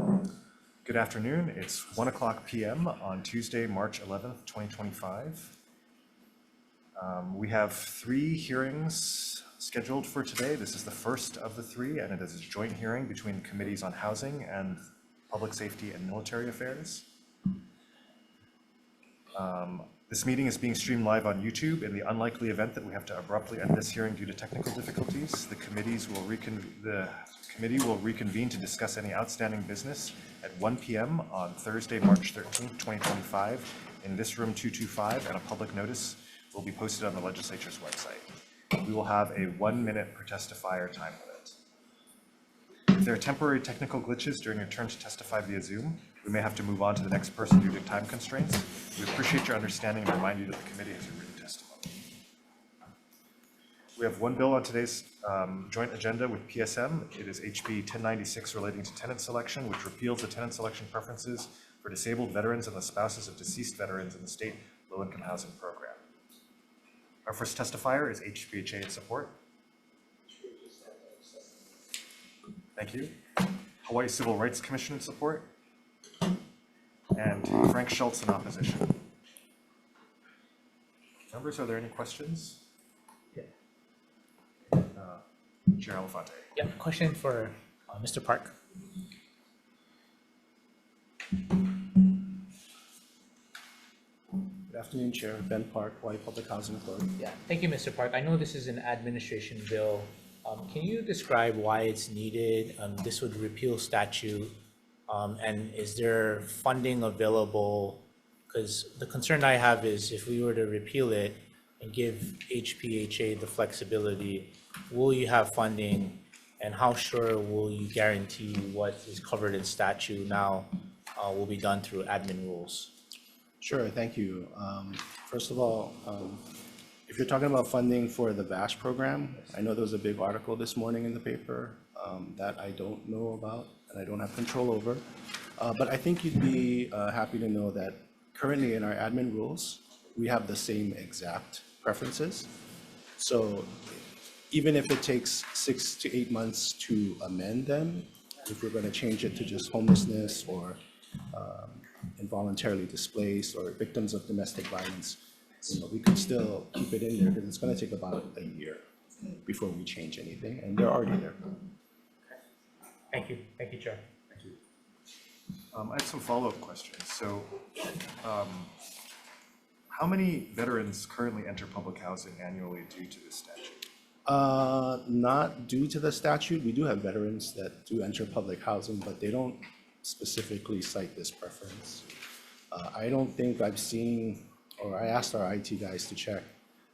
Good afternoon. It's 1:00 p.m. on Tuesday, March 11th, 2025. We have 3 hearings scheduled for today. This is the first of the 3, and it is a joint hearing between the Committees on Housing and Public Safety and Military Affairs. This meeting is being streamed live on YouTube. In the unlikely event that we have to abruptly end this hearing due to technical difficulties, the committee will reconvene to discuss any outstanding business at 1 p.m. on Thursday, March 13th, 2025 in this room 225, and a public notice will be posted on the legislature's website. We will have a 1-minute per testifier time limit. If there are temporary technical glitches during your turn to testify via Zoom, we may have to move on to the next person due to time constraints. We appreciate your understanding and remind you that the committee has a written testimony. We have one bill on today's joint agenda with PSM. It is HB 1096 relating to tenant selection, which repeals the tenant selection preferences for disabled veterans and the spouses of deceased veterans in the state low-income housing program. Our first testifier is HPHA in support. Thank you. Hawaii Civil Rights Commission in support. And Frank Schultz in opposition. Members, are there any questions? Yeah. Chair Elefante. Yeah, question for Mr. Park. Good afternoon, Chair. Ben Park, Hawaii Public Housing Authority. Yeah, thank you, Mr. Park. I know this is an administration bill. Can you describe why it's needed? This would repeal statute. And is there funding available? Because the concern I have is if we were to repeal it and give HPHA the flexibility, will you have funding, and how sure will you guarantee what is covered in statute now will be done through admin rules? Sure, thank you. First of all, if you're talking about funding for the VASH program, I know there was a big article this morning in the paper that I don't know about and I don't have control over. But I think you'd be happy to know that currently in our admin rules, we have the same exact preferences. So even if it takes 6 to 8 months to amend them, if we're going to change it to just homelessness or involuntarily displaced or victims of domestic violence, we could still keep it in there because it's going to take about a year before we change anything, and they're already there. Thank you, Chair. Thank you. I have some follow-up questions. So, how many veterans currently enter public housing annually due to this statute? Not due to the statute. We do have veterans that do enter public housing, but they don't specifically cite this preference. I don't think I've seen, or I asked our IT guys to check,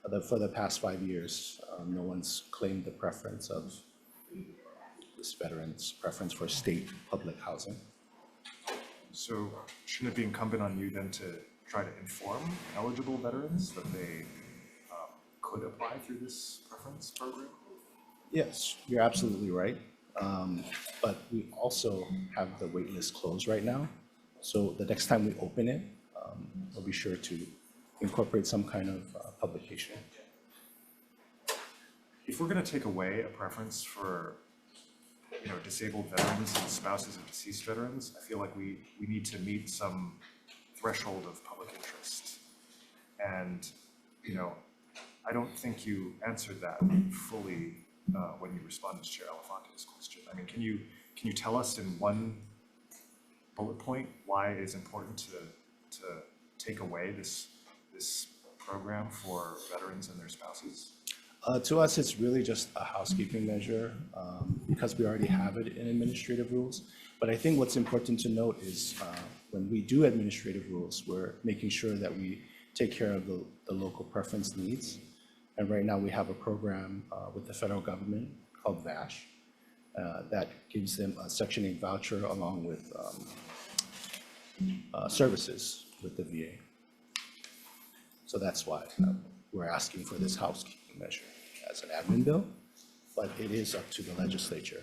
that for the past 5 years, no one's claimed the preference of this veteran's preference for state public housing. So shouldn't it be incumbent on you then to try to inform eligible veterans that they could apply through this preference program? Yes, you're absolutely right. But we also have the wait list closed right now. So the next time we open it, we'll be sure to incorporate some kind of publication. If we're going to take away a preference for disabled veterans and spouses of deceased veterans, I feel like we need to meet some threshold of public interest. And, I don't think you answered that fully when you responded to Chair Elefante's question. I mean, can you tell us in one bullet point why it is important to take away this program for veterans and their spouses? To us, it's really just a housekeeping measure because we already have it in administrative rules. But I think what's important to note is when we do administrative rules, we're making sure that we take care of the local preference needs. And right now we have a program with the federal government called VASH that gives them a Section 8 voucher along with services with the VA. So that's why we're asking for this housekeeping measure as an admin bill, but it is up to the legislature.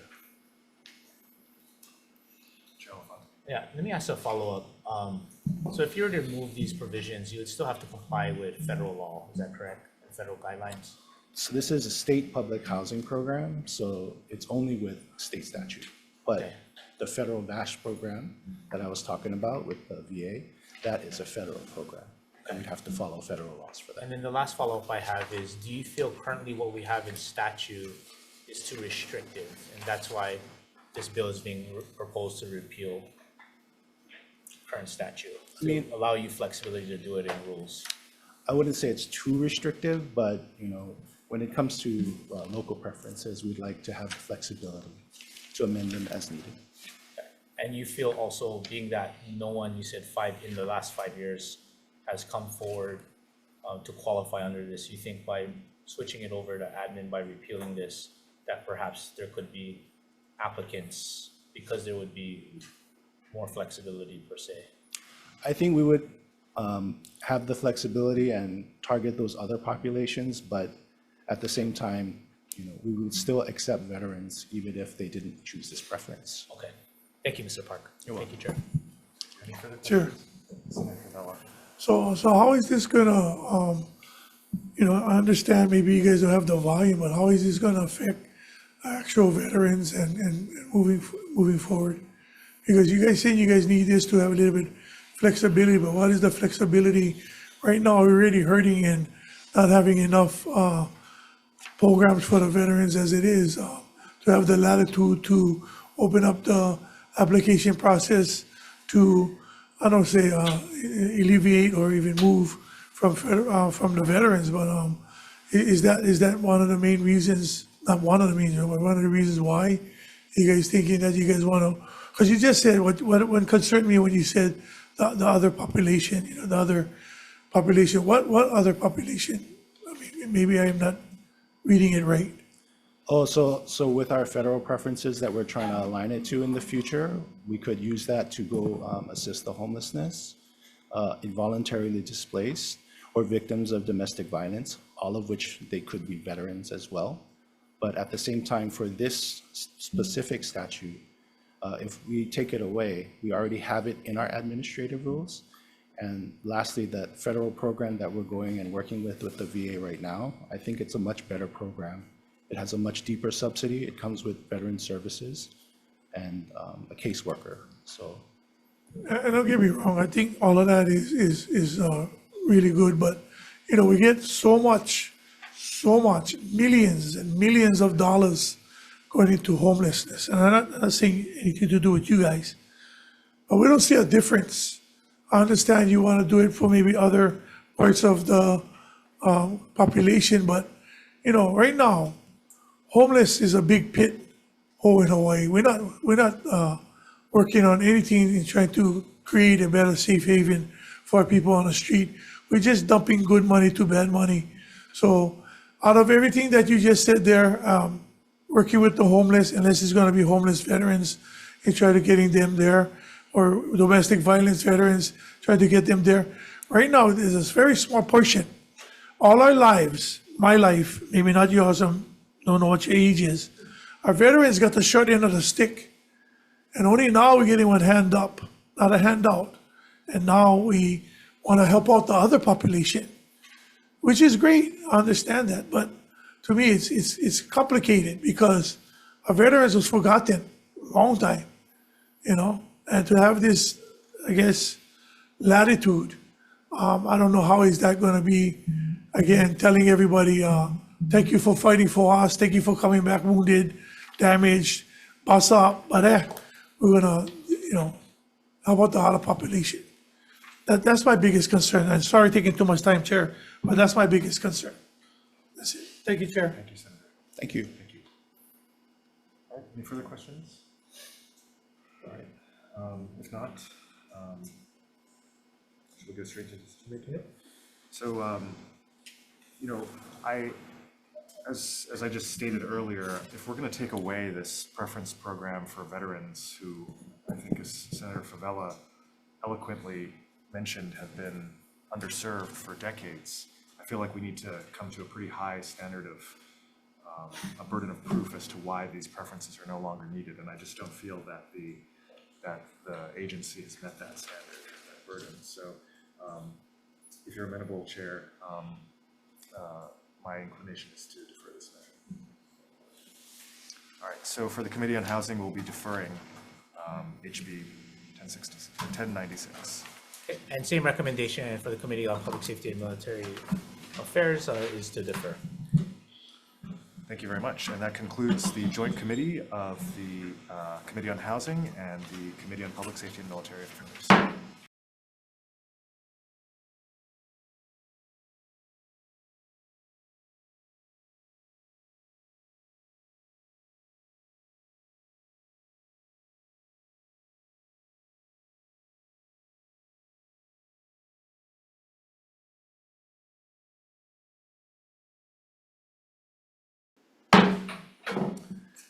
Yeah, let me ask a follow-up. So if you were to remove these provisions, you would still have to comply with federal law, is that correct? And federal guidelines? So this is a state public housing program, so it's only with state statute. But Okay. the federal VASH program that I was talking about with the VA, that is a federal program. And we'd have to follow federal laws for that. And then the last follow-up I have is, do you feel currently what we have in statute is too restrictive? And that's why this bill is being proposed to repeal current statute, to allow you flexibility to do it in rules? I wouldn't say it's too restrictive, but, when it comes to local preferences, we'd like to have flexibility to amend them as needed. And you feel also, being that no one, you said in the last 5 years, has come forward to qualify under this, you think by switching it over to admin, by repealing this, that perhaps there could be applicants because there would be more flexibility per se? I think we would have the flexibility and target those other populations, but at the same time, we would still accept veterans even if they didn't choose this preference. Okay. Thank you, Mr. Park. Thank you, Chair. Any further Sure. questions? Senator Favela. So how is this gonna, I understand maybe you guys don't have the volume, but how is this gonna affect actual veterans and moving forward? Because you guys saying you guys need this to have a little bit flexibility, but what is the flexibility? Right now, we're already hurting and not having enough programs for the veterans as it is, to have the latitude to open up the application process to, I don't say alleviate or even move from the veterans, but is that one of the main reasons? Not one of the main reasons, but one of the reasons why you guys thinking that you guys want to? Because you just said what concerned me when you said the other population, the other population. What other population? I mean, maybe I am not reading it right. Oh, so with our federal preferences that we're trying to align it to in the future, we could use that to go assist the homelessness, involuntarily displaced, or victims of domestic violence, all of which they could be veterans as well. But at the same time, for this specific statute, if we take it away, we already have it in our administrative rules. And lastly, that federal program that we're going and working with the VA right now, I think it's a much better program. It has a much deeper subsidy. It comes with veteran services and a caseworker. So, And don't get me wrong, I think all of that is really good, but we get so much, millions and millions of dollars going into homelessness. And I'm not saying anything to do with you guys, but we don't see a difference. I understand you want to do it for maybe other parts of the population, but right now, homeless is a big pit hole in Hawaii. We're not working on anything in trying to create a better safe haven for people on the street. We're just dumping good money to bad money. So out of everything that you just said there, working with the homeless, unless it's going to be homeless veterans and try to getting them there, or domestic violence veterans, try to get them there. Right now, there's a very small portion. All our lives, my life, maybe not yours, I don't know what your age is, our veterans got the short end of the stick. And only now we're getting one hand up, not a handout. And now we want to help out the other population, which is great. I understand that. But to me, it's complicated because our veterans was forgotten a long time, and to have this, I guess, latitude, I don't know how is that going to be, again, telling everybody, thank you for fighting for us, thank you for coming back wounded, damaged, bust up, but we're going to, how about the other population? That's my biggest concern. I'm sorry taking too much time, Chair, but that's my biggest concern. That's it. Thank you, Chair. Thank you, Senator. thank you. Thank you. All right, any further questions? All right, if not, we'll go straight to decision making. So, as I just stated earlier, if we're going to take away this preference program for veterans who I think, as Senator Favela eloquently mentioned, have been underserved for decades, I feel like we need to come to a pretty high standard of a burden of proof as to why these preferences are no longer needed. And I just don't feel that the agency has met that standard, that burden. So if you're amenable, Chair, my inclination is to defer this measure. All right, so for the Committee on Housing, we'll be deferring HB 1096. Okay, and same recommendation for the Committee on Public Safety and Military Affairs is to defer. Thank you very much. And that concludes the joint committee of the Committee on Housing and the Committee on Public Safety and Military Affairs.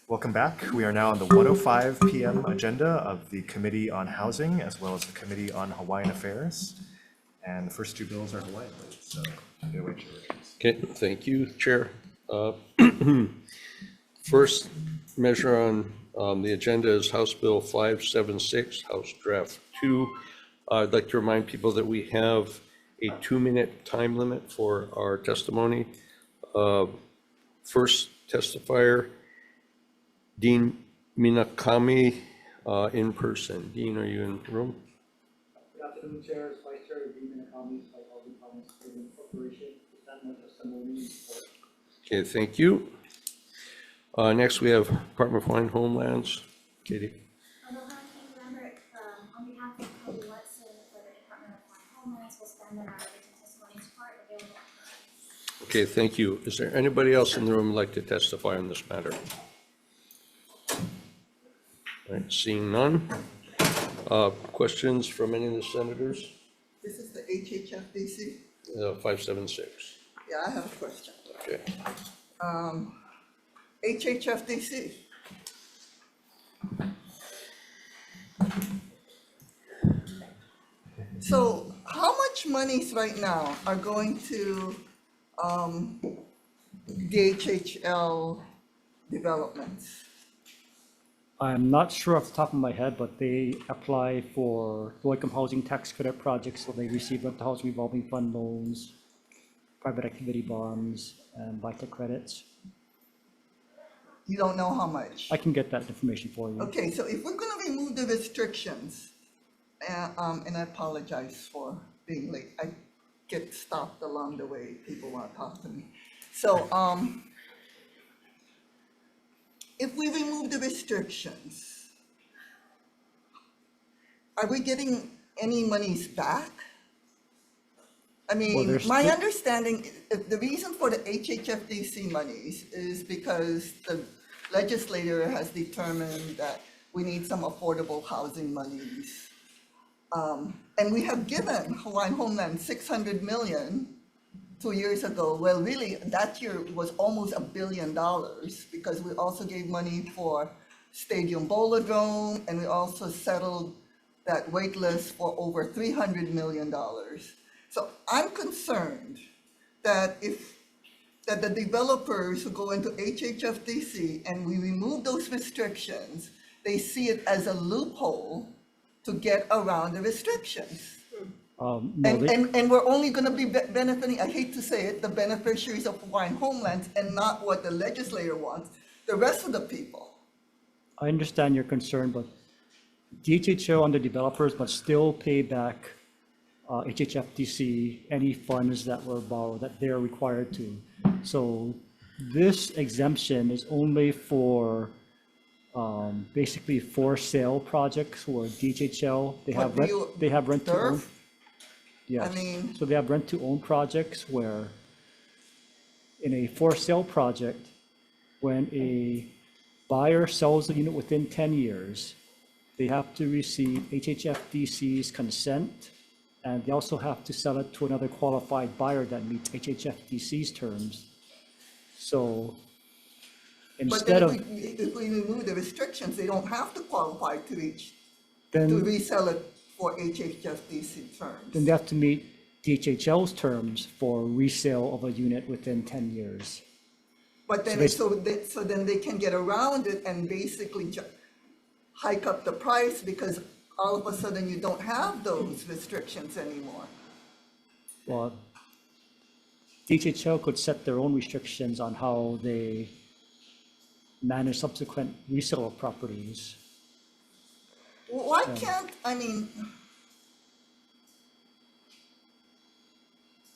Welcome back. We are now on the 1:05 p.m. agenda of the Committee on Housing as well as the Committee on Hawaiian Affairs. And the first two bills are Hawaiian, so take it away, Chair. Okay, thank you, Chair. First measure on the agenda is House Bill 576, House Draft 2. I'd like to remind people that we have a 2-minute time limit for our testimony. First testifier, Dean Minakami, in person. Dean, are you in the room? Good afternoon, Chair, Vice Chair, Dean Minakami, HOU-PSM Corporation, present my testimony. Okay, thank you. Next, we have Department of Hawaiian Homelands. Katie. Aloha, King Lambert, on behalf of HOU-PSM for the Department of Hawaiian Homelands, will stand in our written testimony part available. Okay, thank you. Is there anybody else in the room who'd like to testify on this matter? All right, seeing none. Questions from any of the senators? This is the HHFDC. 576. Yeah, I have a question. Okay. HHFDC. So how much monies right now are going to DHHL developments? I'm not sure off the top of my head, but they apply for low-income housing tax credit projects, so they receive rental house revolving fund loans, private activity bonds, and LIHTC credits. You don't know how much? I can get that information for you. Okay, so if we're gonna remove the restrictions, and I apologize for being late, I get stopped along the way, people wanna talk to me. So, if we remove the restrictions, are we getting any monies back? I mean, there's my still- understanding, the reason for the HHFDC monies is because the legislator has determined that we need some affordable housing monies. And we have given Hawaiian Homeland 600 million 2 years ago. Well, really, that year was almost $1 billion because we also gave money for Stadium Bolodrome, and we also settled that wait list for over $300 million. So I'm concerned that that the developers who go into HHFDC and we remove those restrictions, they see it as a loophole to get around the restrictions. No, And we're only gonna be benefiting, I hate to say it, the beneficiaries of Hawaiian Homelands and not what the legislator wants, the rest of the people. I understand your concern, but DHHO and the developers must still pay back HHFDC any funds that were borrowed, that they're required to. So this exemption is only for basically for sale projects where DHHL, they have rent to own. Turf? Yes, I mean- so they have rent to own projects where in a for sale project, when a buyer sells a unit within 10 years, they have to receive HHFDC's consent, and they also have to sell it to another qualified buyer that meets HHFDC's terms. So But instead then of, if we remove the restrictions, they don't have to qualify to then resell it for HHFDC terms. they have to meet DHHL's terms for resale of a unit within 10 years. But then, so then they can get around it and basically hike up the price because all of a sudden you don't have those restrictions anymore. Well, DHHL could set their own restrictions on how they manage subsequent resale of properties. Why can't, I mean,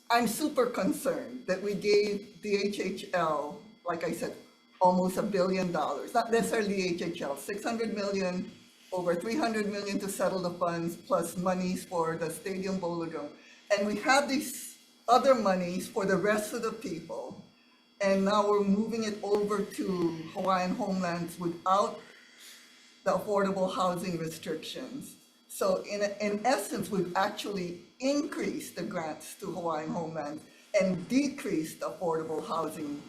I'm super concerned that we gave the HHL, like I said, almost $1 billion, not necessarily the HHL, 600 million, over 300 million to settle the funds, plus monies for the stadium Bolodrome. And we have these other monies for the rest of the people. And now we're moving it over to Hawaiian homelands without the affordable housing restrictions. So in essence, we've actually increased the grants to Hawaiian homelands and decreased the affordable housing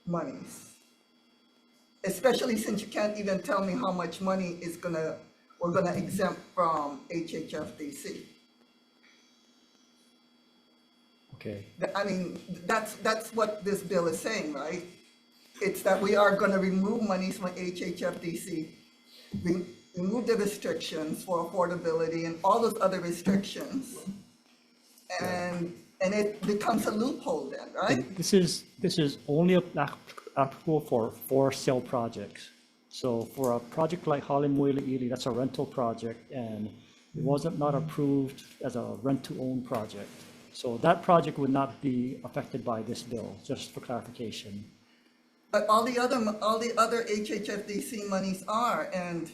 monies. Especially since you can't even tell me how much money we're gonna exempt from HHFDC. Okay. I mean, that's what this bill is saying, right? It's that we are gonna remove monies from HHFDC, remove the restrictions for affordability and all those other restrictions. And it becomes a loophole then, right? This is only applicable for sale projects. So for a project like Halemoile'ili, that's a rental project, and it wasn't not approved as a rent-to-own project. So that project would not be affected by this bill, just for clarification. But all the other HHFDC monies are, and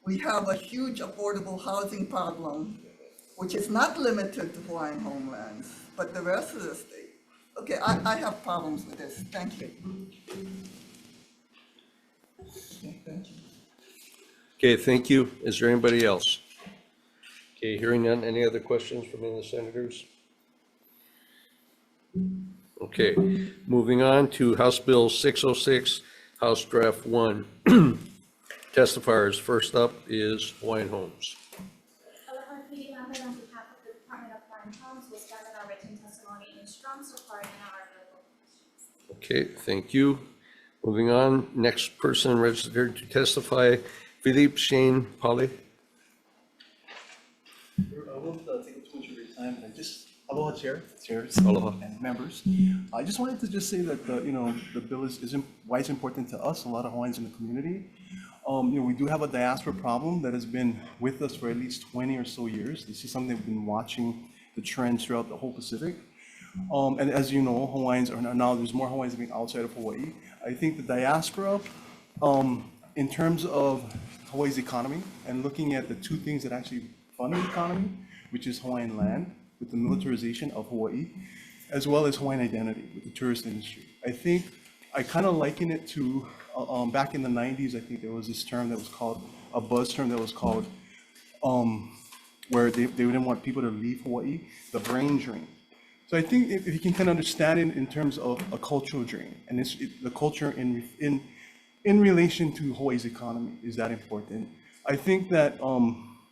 we have a huge affordable housing problem, which is not limited to Hawaiian homelands, but the rest of the state. Okay, I have problems with this. Thank you. Okay, thank you. Okay, thank you. Is there anybody else? Okay, hearing none. Any other questions from any of the senators? Okay, moving on to House Bill 606, House Draft 1. Testifiers, first up is Hawaiian Homes. However, PD member on behalf of the Department of Foreign Homes will stand in our written testimony in strong support and our available questions. Okay, thank you. Moving on, next person registered to testify, Philippe Shane Polly. I won't take up too much of your time. Aloha, chairs, Aloha. and members. I just wanted to just say that the bill is why it's important to us, a lot of Hawaiians in the community. We do have a diaspora problem that has been with us for at least 20 or so years. This is something we've been watching the trends throughout the whole Pacific. And as you know, Hawaiians are now, there's more Hawaiians living outside of Hawaii. I think the diaspora, in terms of Hawaii's economy and looking at the two things that actually fund the economy, which is Hawaiian land with the militarization of Hawaii, as well as Hawaiian identity with the tourist industry. I think I kind of liken it to back in the 90s, I think there was this term that was called, a buzz term that was called, where they didn't want people to leave Hawaii, the brain drain. So I think if you can kind of understand it in terms of a cultural drain, and the culture in relation to Hawaii's economy is that important. I think that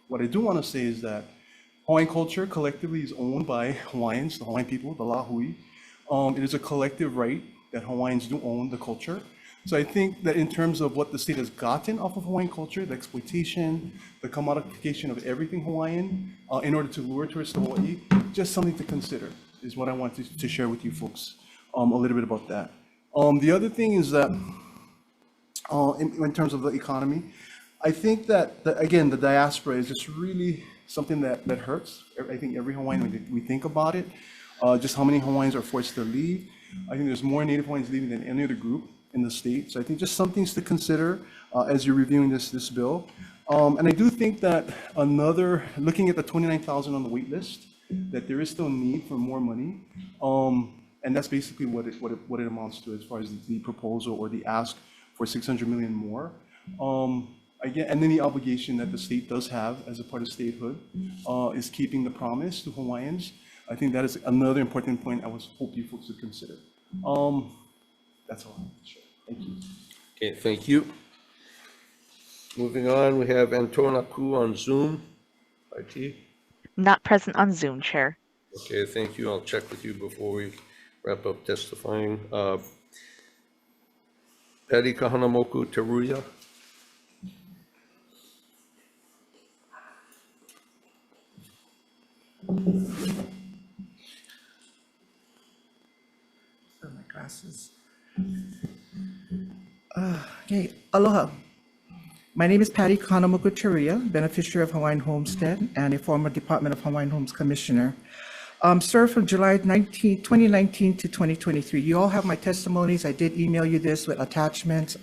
what I do want to say is that Hawaiian culture collectively is owned by Hawaiians, the Hawaiian people, the Lahui. It is a collective right that Hawaiians do own the culture. So I think that in terms of what the state has gotten off of Hawaiian culture, the exploitation, the commodification of everything Hawaiian in order to lure tourists to Hawaii, just something to consider is what I wanted to share with you folks a little bit about that. The other thing is that in terms of the economy, I think that, again, the diaspora is just really something that hurts. I think every Hawaiian, when we think about it, just how many Hawaiians are forced to leave. I think there's more Native Hawaiians leaving than any other group in the state. So I think just some things to consider as you're reviewing this bill. And I do think that looking at the 29,000 on the wait list, that there is still need for more money. And that's basically what it amounts to as far as the proposal or the ask for 600 million more. Again, and then the obligation that the state does have as a part of statehood is keeping the promise to Hawaiians. I think that is another important point I hope you folks would consider. That's all I have to share. Thank you. Okay, thank you. Moving on, we have Antona Ku on Zoom. IT. Not present on Zoom, Chair. Okay, thank you. I'll check with you before we wrap up testifying. Patty Kahanamoku Teruya. My glasses. Aloha. My name is Patty Kanamokuteria, beneficiary of Hawaiian Homestead and a former Department of Hawaiian Homes Commissioner. Served from July 2019 to 2023. You all have my testimonies. I did email you this with attachments,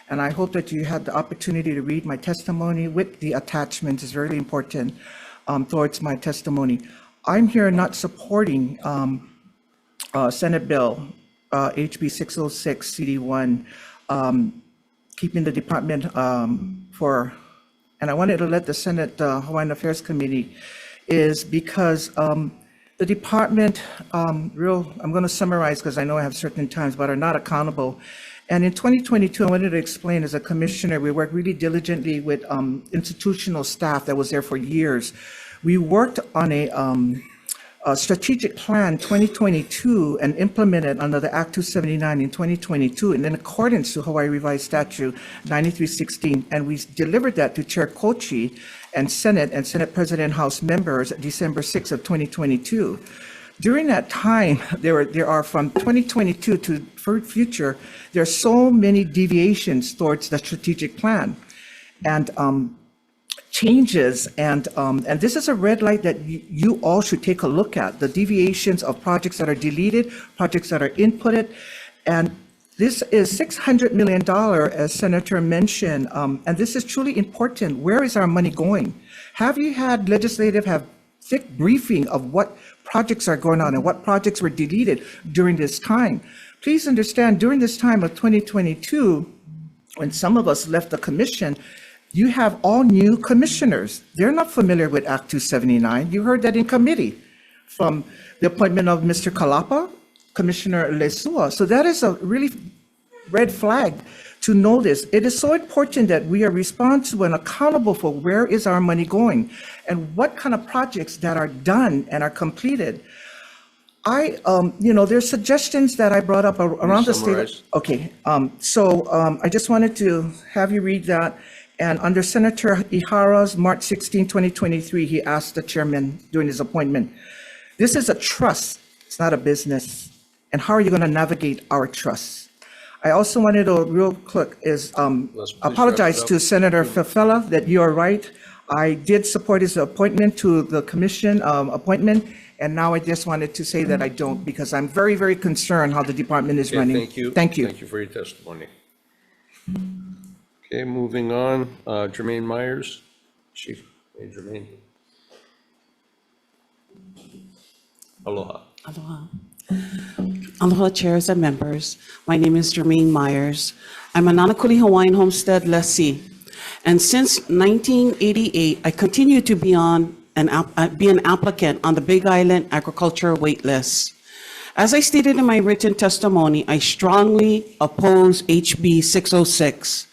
and I hope that you had the opportunity to read my testimony with the attachments. It's very important towards my testimony. I'm here not supporting Senate Bill HB 606 CD1, keeping the department and I wanted to let the Senate Hawaiian Affairs Committee is because the department, I'm going to summarize because I know I have certain times, but are not accountable. And in 2022, I wanted to explain as a commissioner, we worked really diligently with institutional staff that was there for years. We worked on a strategic plan 2022 and implemented under the Act 279 in 2022 and in accordance to Hawaii Revised Statute 9316. And we delivered that to Chair Kochi and Senate President House members December 6th of 2022. During that time, there are from 2022 to future, there are so many deviations towards the strategic plan and changes, and this is a red light that you all should take a look at, the deviations of projects that are deleted, projects that are inputted, and this is $600 million, as Senator mentioned, and this is truly important. Where is our money going? Have you had have thick briefing of what projects are going on and what projects were deleted during this time? Please understand, during this time of 2022, when some of us left the commission, you have all new commissioners. They're not familiar with Act 279. You heard that in committee from the appointment of Mr. Kalapa, Commissioner Lesua. So that is a really red flag to know this. It is so important that we are responsible and accountable for where is our money going and what kind of projects that are done and are completed. There's suggestions that I brought up around the state. Okay, I just wanted to have you read that. And under Senator Ihara's March 16, 2023, he asked the chairman during his appointment, this is a trust, it's not a business. And how are you going to navigate our trust? I also wanted to real quick apologize to Senator Fafella that you are right. I did support his appointment to the commission appointment. And now I just wanted to say that I don't, because I'm very, very concerned how the department is running. Thank you. Thank you. Thank you for your testimony. Okay, moving on, Jermaine Myers, Chief. Hey, Jermaine. Aloha. Aloha. Aloha, chairs and members. My name is Jermaine Myers. I'm a Nanakuli Hawaiian Homestead lessee. And since 1988, I continue to be an applicant on the Big Island Agriculture Wait List. As I stated in my written testimony, I strongly oppose HB 606.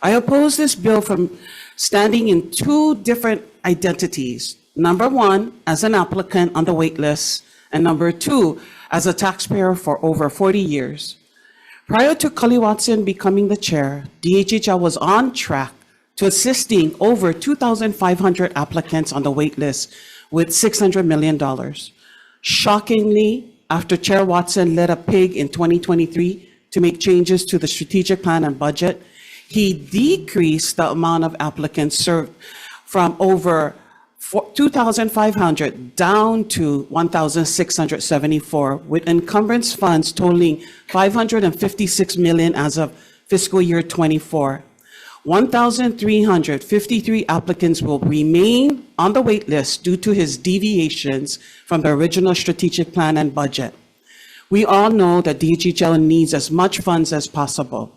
I oppose this bill from standing in two different identities. Number one, as an applicant on the wait list, and number two, as a taxpayer for over 40 years. Prior to Cully Watson becoming the chair, DHHL was on track to assisting over 2,500 applicants on the wait list with $600 million. Shockingly, after Chair Watson led a pig in 2023 to make changes to the strategic plan and budget, he decreased the amount of applicants served from over 2,500 down to 1,674, with encumbrance funds totaling $556 million as of fiscal year 24. 1,353 applicants will remain on the wait list due to his deviations from the original strategic plan and budget. We all know that DHHL needs as much funds as possible.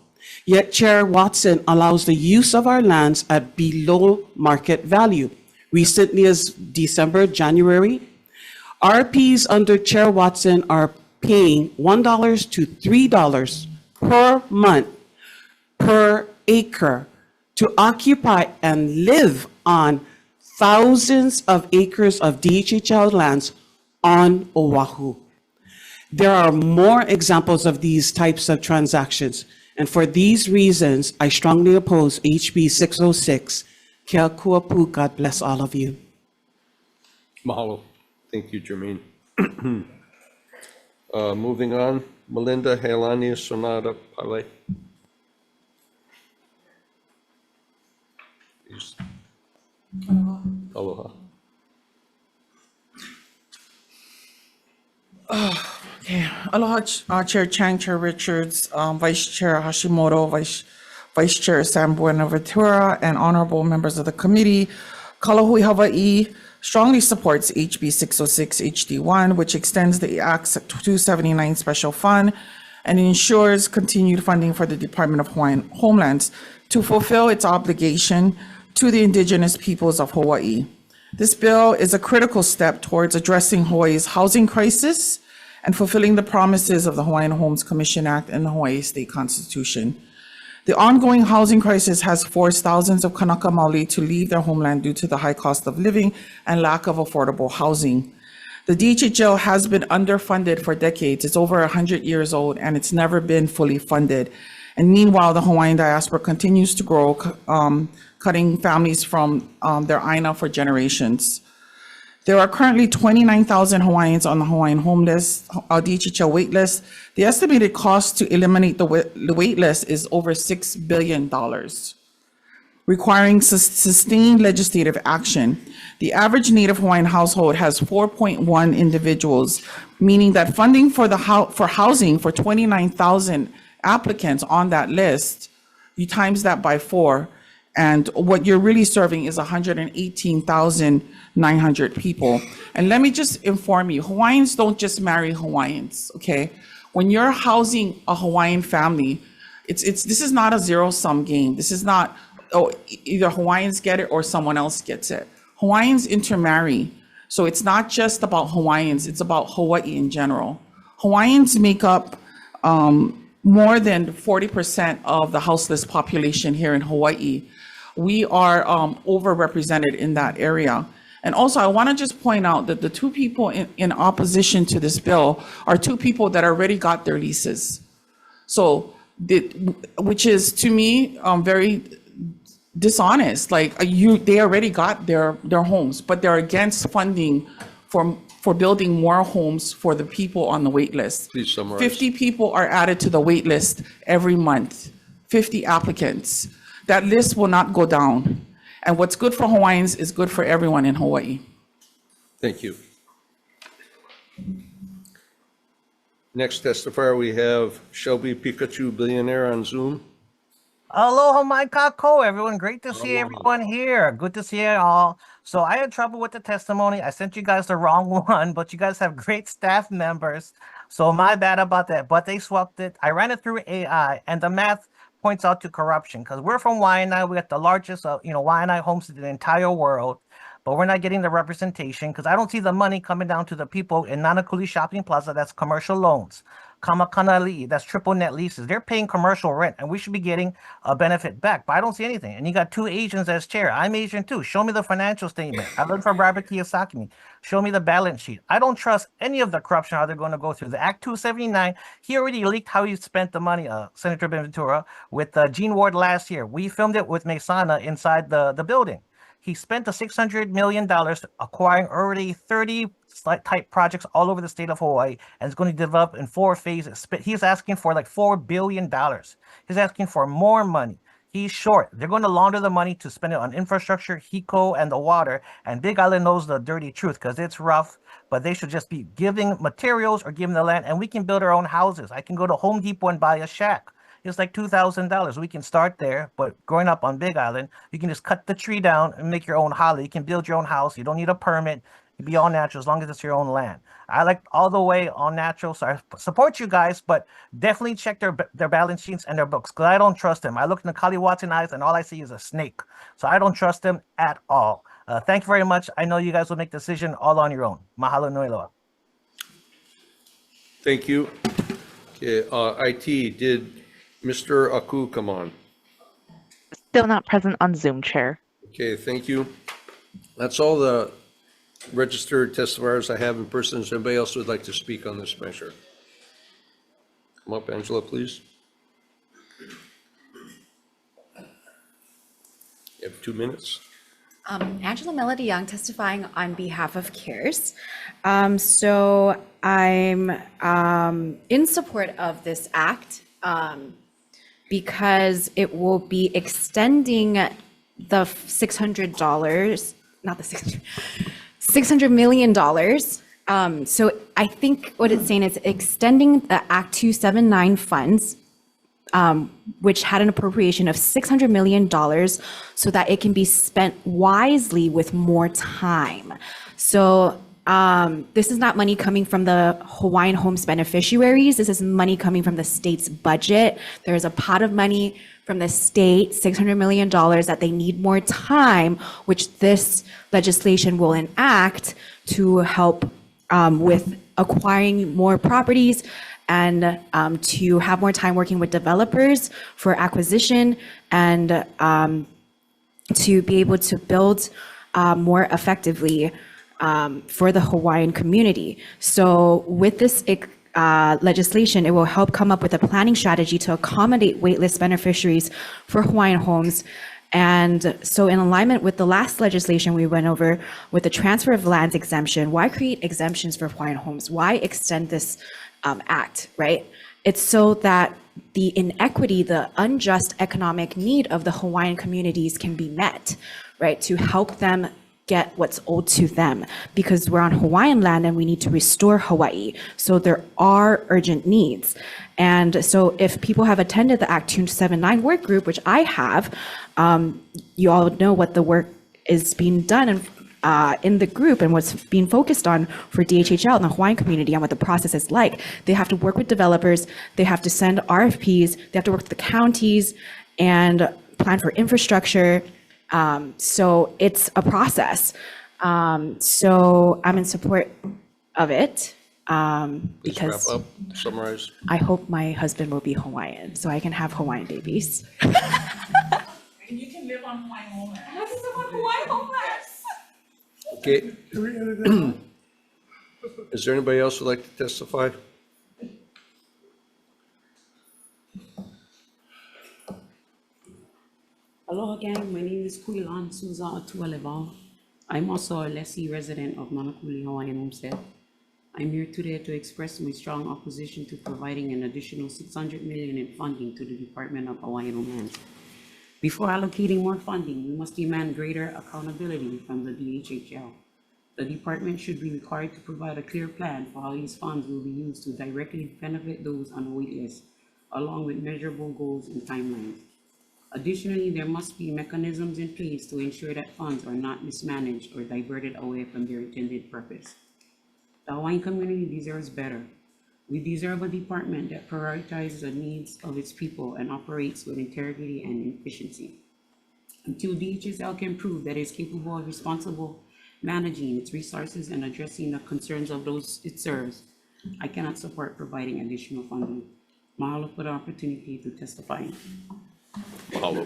Yet Chair Watson allows the use of our lands at below market value. Recently as January, RPs under Chair Watson are paying $1 to $3 per month per acre to occupy and live on thousands of acres of DHHL lands on Oahu. There are more examples of these types of transactions. And for these reasons, I strongly oppose HB 606. Kia kuapu, God bless all of you. Mahalo. Thank you, Jermaine. Moving on, Melinda Heilani Sonata Pale. Okay. Aloha, Chair Chang, Chair Richards, Vice Chair Hashimoto, Vice Chair Sam Buenaventura, and honorable members of the committee. Kalahui Hawaii strongly supports HB 606 HD1, which extends the Act's 279 Special Fund and ensures continued funding for the Department of Hawaiian Homelands to fulfill its obligation to the indigenous peoples of Hawaii. This bill is a critical step towards addressing Hawaii's housing crisis and fulfilling the promises of the Hawaiian Homes Commission Act and the Hawaii State Constitution. The ongoing housing crisis has forced thousands of Kanaka Maoli to leave their homeland due to the high cost of living and lack of affordable housing. The DHHL has been underfunded for decades. It's over 100 years old, and it's never been fully funded. And meanwhile, the Hawaiian diaspora continues to grow, cutting families from their aina for generations. There are currently 29,000 Hawaiians on the Hawaiian home list, DHHL wait list. The estimated cost to eliminate the wait list is over $6 billion, requiring sustained legislative action. The average Native Hawaiian household has 4.1 individuals, meaning that funding for housing for 29,000 applicants on that list, you times that by 4, and what you're really serving is 118,900 people. And let me just inform you, Hawaiians don't just marry Hawaiians, okay? When you're housing a Hawaiian family, this is not a zero-sum game. This is not, either Hawaiians get it or someone else gets it. Hawaiians intermarry. So it's not just about Hawaiians, it's about Hawaii in general. Hawaiians make up more than 40% of the houseless population here in Hawaii. We are overrepresented in that area. And also, I want to just point out that the two people in opposition to this bill are two people that already got their leases. So, which is to me very dishonest. Like they already got their homes, but they're against funding for building more homes for the people on the wait list. Please summarize. 50 people are added to the wait list every month, 50 applicants. That list will not go down. And what's good for Hawaiians is good for everyone in Hawaii. Thank you. Next testifier, we have Shelby Pikachu, billionaire on Zoom. Aloha, my kako, everyone. Great to see everyone here. Good to see you all. So I had trouble with the testimony. I sent you guys the wrong one, but you guys have great staff members. So my bad about that, but they swapped it. I ran it through AI, and the math points out to corruption because we're from Waianae. We got the largest, Waianae homes in the entire world, but we're not getting the representation because I don't see the money coming down to the people in Nanakuli Shopping Plaza. That's commercial loans. Kamakanali, that's triple net leases. They're paying commercial rent, and we should be getting a benefit back, but I don't see anything. And you got two Asians as chair. I'm Asian too. Show me the financial statement. I learned from Robert Kiyosaki. Show me the balance sheet. I don't trust any of the corruption, how they're going to go through. The Act 279, he already leaked how he spent the money, Senator Ventura, with Gene Ward last year. We filmed it with Mesana inside the building. He spent the $600 million acquiring already 30 type projects all over the state of Hawaii and is going to develop in 4 phases. He's asking for like $4 billion. He's asking for more money. He's short. They're going to launder the money to spend it on infrastructure, HECO, and the water. And Big Island knows the dirty truth because it's rough, but they should just be giving materials or giving the land, and we can build our own houses. I can go to Home Depot and buy a shack. It's like $2,000. We can start there, but growing up on Big Island, you can just cut the tree down and make your own hollow. You can build your own house. You don't need a permit. You be all natural as long as it's your own land. I like all the way all natural, so I support you guys, but definitely check their balance sheets and their books because I don't trust them. I look in the Kali Watson eyes and all I see is a snake. So I don't trust them at all. Thank you very much. I know you guys will make the decision all on your own. Mahalo nui loa. Thank you. Okay, IT, did Mr. Aku come on? Still not present on Zoom, Chair. Okay, thank you. That's all the registered testifiers I have in person. Is anybody else who would like to speak on this measure? Come up, Angela, please. You have 2 minutes. Angela Melody Young testifying on behalf of CARES. So I'm in support of this act because it will be extending the $600 million So I think what it's saying is extending the Act 279 funds, which had an appropriation of $600 million, so that it can be spent wisely with more time. So this is not money coming from the Hawaiian Homes beneficiaries. This is money coming from the state's budget. There is a pot of money from the state, $600 million, that they need more time, which this legislation will enact to help with acquiring more properties and to have more time working with developers for acquisition and to be able to build more effectively for the Hawaiian community. So with this legislation, it will help come up with a planning strategy to accommodate waitlist beneficiaries for Hawaiian Homes. And so in alignment with the last legislation we went over with the transfer of lands exemption, why create exemptions for Hawaiian Homes? Why extend this act, right? It's so that the inequity, the unjust economic need of the Hawaiian communities can be met, right? To help them get what's owed to them, because we're on Hawaiian land and we need to restore Hawaii. So there are urgent needs. And so if people have attended the Act 279 work group, which I have, you all know what the work is being done in the group and what's being focused on for DHHL and the Hawaiian community and what the process is like. They have to work with developers, they have to send RFPs, they have to work with the counties and plan for infrastructure. So it's a process. So I'm in support of it because Wrap up, summarize. I hope my husband will be Hawaiian so I can have Hawaiian babies. And you can live on Hawaiian homeland. I can live on Hawaiian homeland. Okay. Is there anybody else who'd like to testify? Aloha gang, my name is Kuilan Suza Atualeval. I'm also a lessee resident of Manakuli Hawaiian Homestead. I'm here today to express my strong opposition to providing an additional $600 million in funding to the Department of Hawaiian Homeland. Before allocating more funding, we must demand greater accountability from the DHHL. The department should be required to provide a clear plan for how these funds will be used to directly benefit those on the wait list, along with measurable goals and timelines. Additionally, there must be mechanisms in place to ensure that funds are not mismanaged or diverted away from their intended purpose. The Hawaiian community deserves better. We deserve a department that prioritizes the needs of its people and operates with integrity and efficiency. Until DHSL can prove that it's capable of responsible managing its resources and addressing the concerns of those it serves, I cannot support providing additional funding. Mahalo for the opportunity to testify. Mahalo.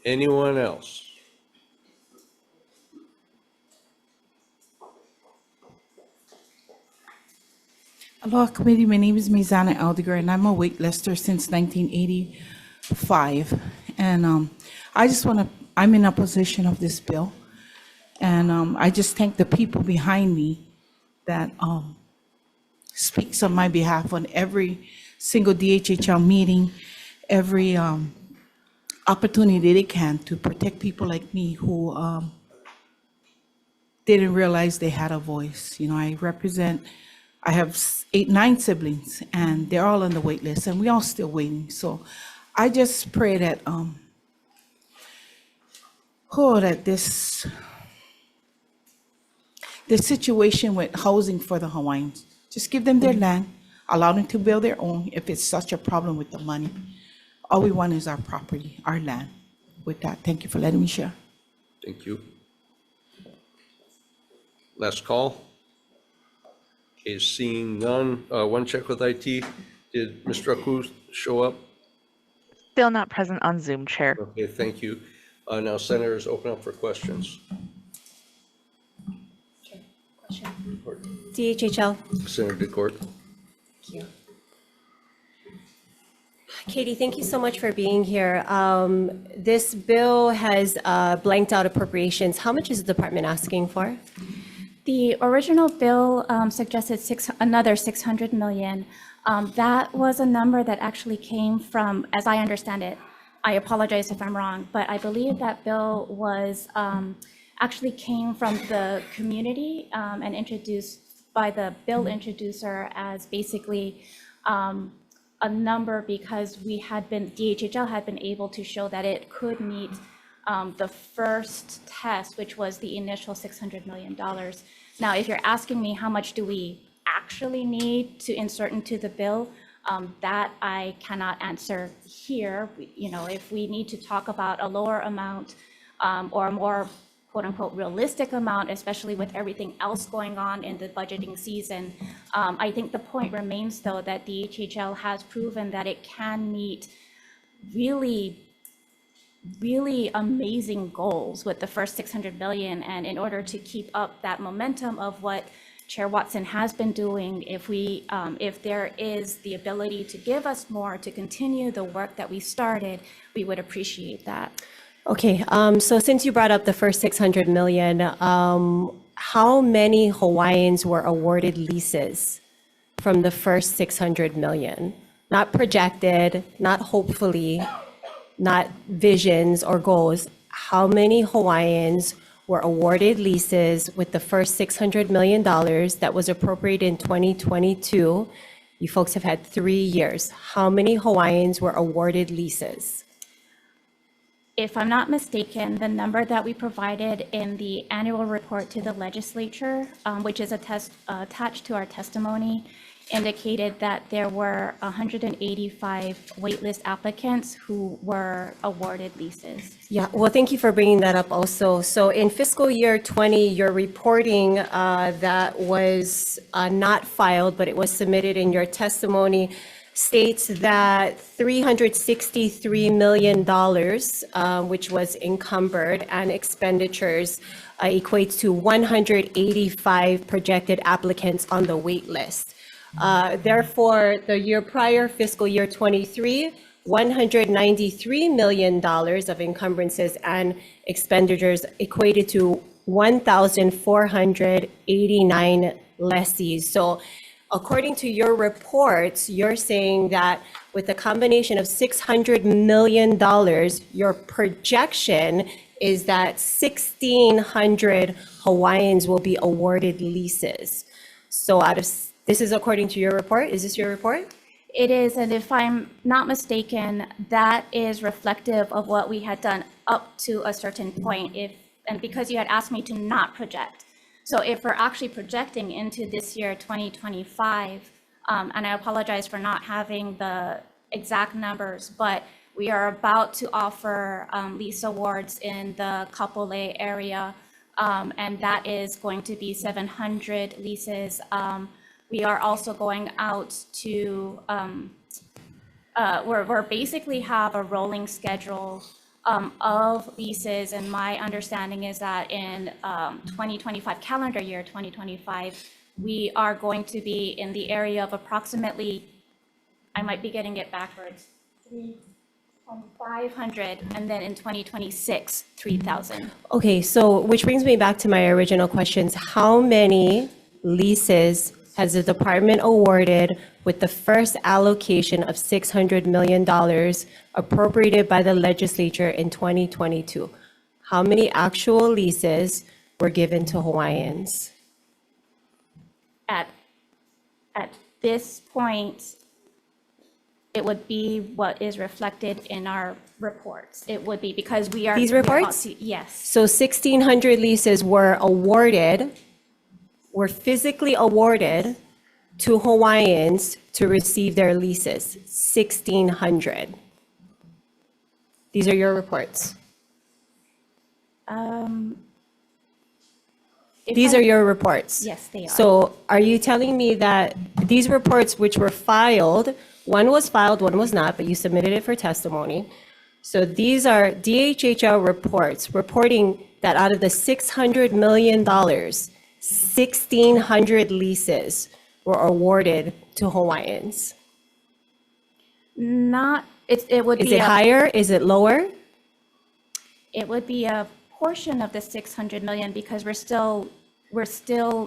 Anyone else? Aloha committee, my name is Mizana Aldiger and I'm a waitlister since 1985. And I'm in opposition of this bill. And I just thank the people behind me that speaks on my behalf on every single DHHL meeting, every opportunity they can to protect people like me who didn't realize they had a voice. You know, I have 9 siblings and they're all on the wait list and we all still waiting. So I just pray that, that this situation with housing for the Hawaiians, just give them their land, allow them to build their own if it's such a problem with the money. All we want is our property, our land. With that, thank you for letting me share. Thank you. Last call. Okay, seeing none, one check with IT. Did Mr. Aku show up? Still not present on Zoom, Chair. Okay, thank you. Now senators, open up for questions. DHHL. Senator DeCourt. Thank you. Katie, thank you so much for being here. This bill has blanked out appropriations. How much is the department asking for? The original bill suggested another 600 million. That was a number that actually came from, as I understand it, I apologize if I'm wrong, but I believe that bill was actually came from the community and introduced by the bill introducer as basically a number because DHHL had been able to show that it could meet the first test, which was the initial $600 million. Now, if you're asking me how much do we actually need to insert into the bill, that I cannot answer here. If we need to talk about a lower amount or a more quote unquote realistic amount, especially with everything else going on in the budgeting season, I think the point remains though that DHHL has proven that it can meet really amazing goals with the first 600 million. And in order to keep up that momentum of what Chair Watson has been doing, if there is the ability to give us more to continue the work that we started, we would appreciate that. Okay, so since you brought up the first 600 million, how many Hawaiians were awarded leases from the first 600 million? Not projected, not hopefully, not visions or goals. How many Hawaiians were awarded leases with the first $600 million that was appropriated in 2022? You folks have had 3 years. How many Hawaiians were awarded leases? If I'm not mistaken, the number that we provided in the annual report to the legislature, which is attached to our testimony, indicated that there were 185 waitlist applicants who were awarded leases. Yeah, well, thank you for bringing that up also. So in fiscal year 20, your reporting that was not filed, but it was submitted in your testimony, states that $363 million, which was encumbered, and expenditures equates to 185 projected applicants on the wait list. Therefore, the year prior, fiscal year 23, $193 million of encumbrances and expenditures equated to 1,489 lessees. So according to your reports, you're saying that with a combination of $600 million, your projection is that 1,600 Hawaiians will be awarded leases. So this is according to your report? Is this your report? It is, and if I'm not mistaken, that is reflective of what we had done up to a certain point. And because you had asked me to not project. So if we're actually projecting into this year, 2025, and I apologize for not having the exact numbers, but we are about to offer lease awards in the Kapolei area, and that is going to be 700 leases. We are also going out to, we're basically have a rolling schedule of leases, and my understanding is that in 2025, calendar year 2025, we are going to be in the area of approximately, I might be getting it backwards, 500, and then in 2026, 3,000. Okay, so which brings me back to my original questions. How many leases has the department awarded with the first allocation of $600 million appropriated by the legislature in 2022? How many actual leases were given to Hawaiians? At this point, it would be what is reflected in our reports. It would be because we are. These reports? Yes. So 1,600 leases were physically awarded to Hawaiians to receive their leases, 1,600. These are your reports. These are your reports. Yes, they are. So are you telling me that these reports which were filed, one was filed, one was not, but you submitted it for testimony. So these are DHHL reports reporting that out of the $600 million, 1,600 leases were awarded to Hawaiians. It would be. Is it higher? Is it lower? It would be a portion of the 600 million because we're still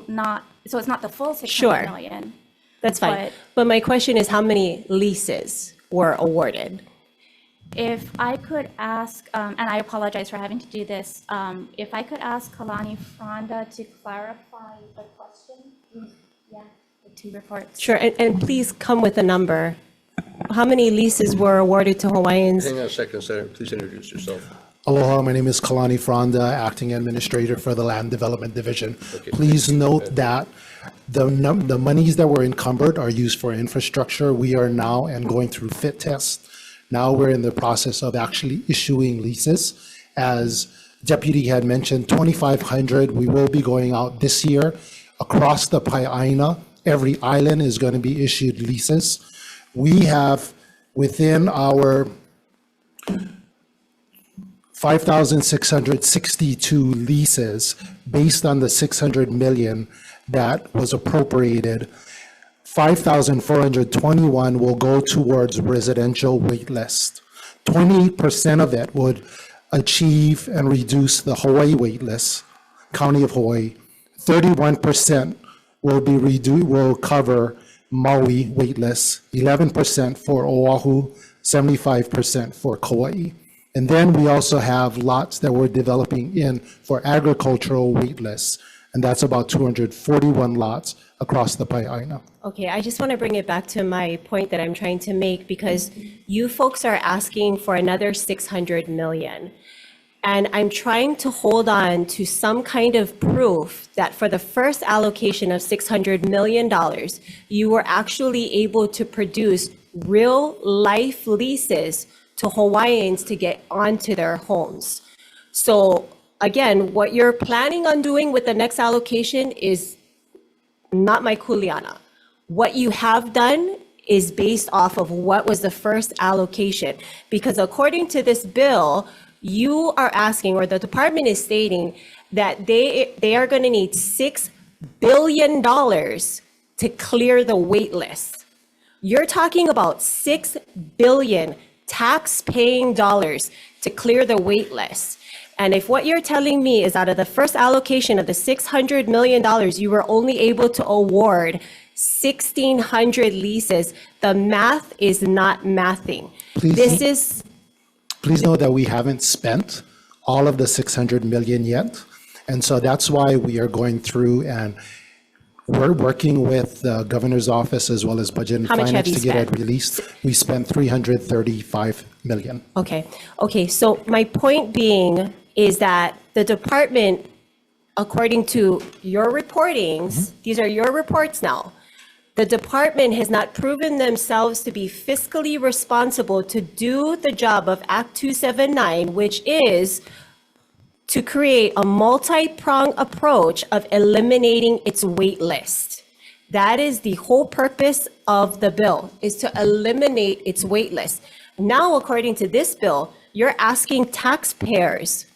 not, so it's not the full 600 million. That's fine. But my question is how many leases were awarded? If I could ask, and I apologize for having to do this, if I could ask Kalani Fronda to clarify the question? Yeah, the two reports. Sure, and please come with a number. How many leases were awarded to Hawaiians? Hang on a second, Senator. Please introduce yourself. Aloha, my name is Kalani Fronda, Acting Administrator for the Land Development Division. Please note that the monies that were encumbered are used for infrastructure. We are now and going through fit tests. Now we're in the process of actually issuing leases. As Deputy had mentioned, 2,500, we will be going out this year across the Pai'aina. Every island is going to be issued leases. We have within our 5,662 leases based on the 600 million that was appropriated. 5,421 will go towards residential wait list. 20% of it would achieve and reduce the Hawaii wait list, County of Hawaii. 31% will cover Maui wait list, 11% for Oahu, 75% for Kauai. And then we also have lots that we're developing in for agricultural wait lists, and that's about 241 lots across the Pai'aina. Okay, I just want to bring it back to my point that I'm trying to make, because you folks are asking for another 600 million. And I'm trying to hold on to some kind of proof that for the first allocation of $600 million, you were actually able to produce real life leases to Hawaiians to get onto their homes. So again, what you're planning on doing with the next allocation is not my kuleana. What you have done is based off of what was the first allocation. Because according to this bill, you are asking, or the department is stating, that they are going to need $6 billion to clear the wait list. You're talking about $6 billion tax-paying dollars to clear the wait list. And if what you're telling me is out of the first allocation of the $600 million, you were only able to award 1,600 leases, the math is not mathing. Please know that we haven't spent all of the 600 million yet. And so that's why we are going through and we're working with the governor's office as well as budget and finance to get it released. We spent 335 million. Okay. So my point being is that the department, according to your reportings, these are your reports now, the department has not proven themselves to be fiscally responsible to do the job of Act 279, which is to create a multi-pronged approach of eliminating its wait list. That is the whole purpose of the bill, is to eliminate its wait list. Now, according to this bill, you're asking taxpayers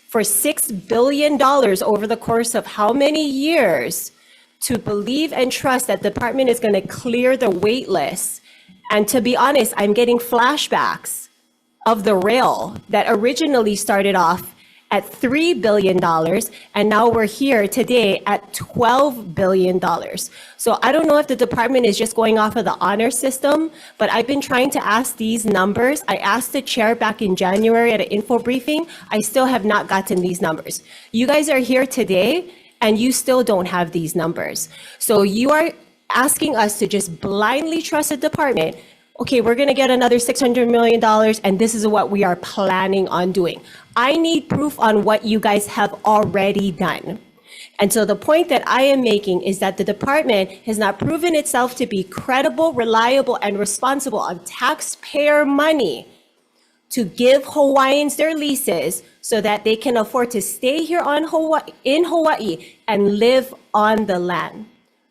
for $6 billion over the course of how many years to believe and trust that the department is going to clear the wait list. And to be honest, I'm getting flashbacks of the rail that originally started off at $3 billion, and now we're here today at $12 billion. So I don't know if the department is just going off of the honor system, but I've been trying to ask these numbers. I asked the chair back in January at an info briefing. I still have not gotten these numbers. You guys are here today, and you still don't have these numbers. So you are asking us to just blindly trust the department. Okay, we're going to get another $600 million, and this is what we are planning on doing. I need proof on what you guys have already done. And so the point that I am making is that the department has not proven itself to be credible, reliable, and responsible on taxpayer money to give Hawaiians their leases so that they can afford to stay here in Hawaii and live on the land.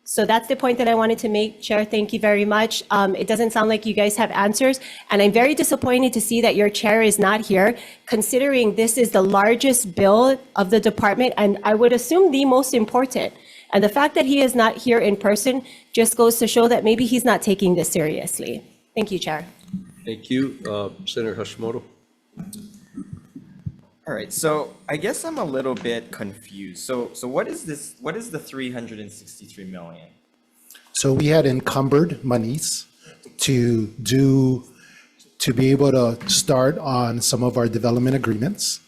So that's the point that I wanted to make, Chair. Thank you very much. It doesn't sound like you guys have answers, and I'm very disappointed to see that your chair is not here, considering this is the largest bill of the department, and I would assume the most important. And the fact that he is not here in person just goes to show that maybe he's not taking this seriously. Thank you, Chair. Thank you. Senator Hashimoto. All right, so I guess I'm a little bit confused. So what is this? What is the 363 million? So we had encumbered monies to do to be able to start on some of our development agreements.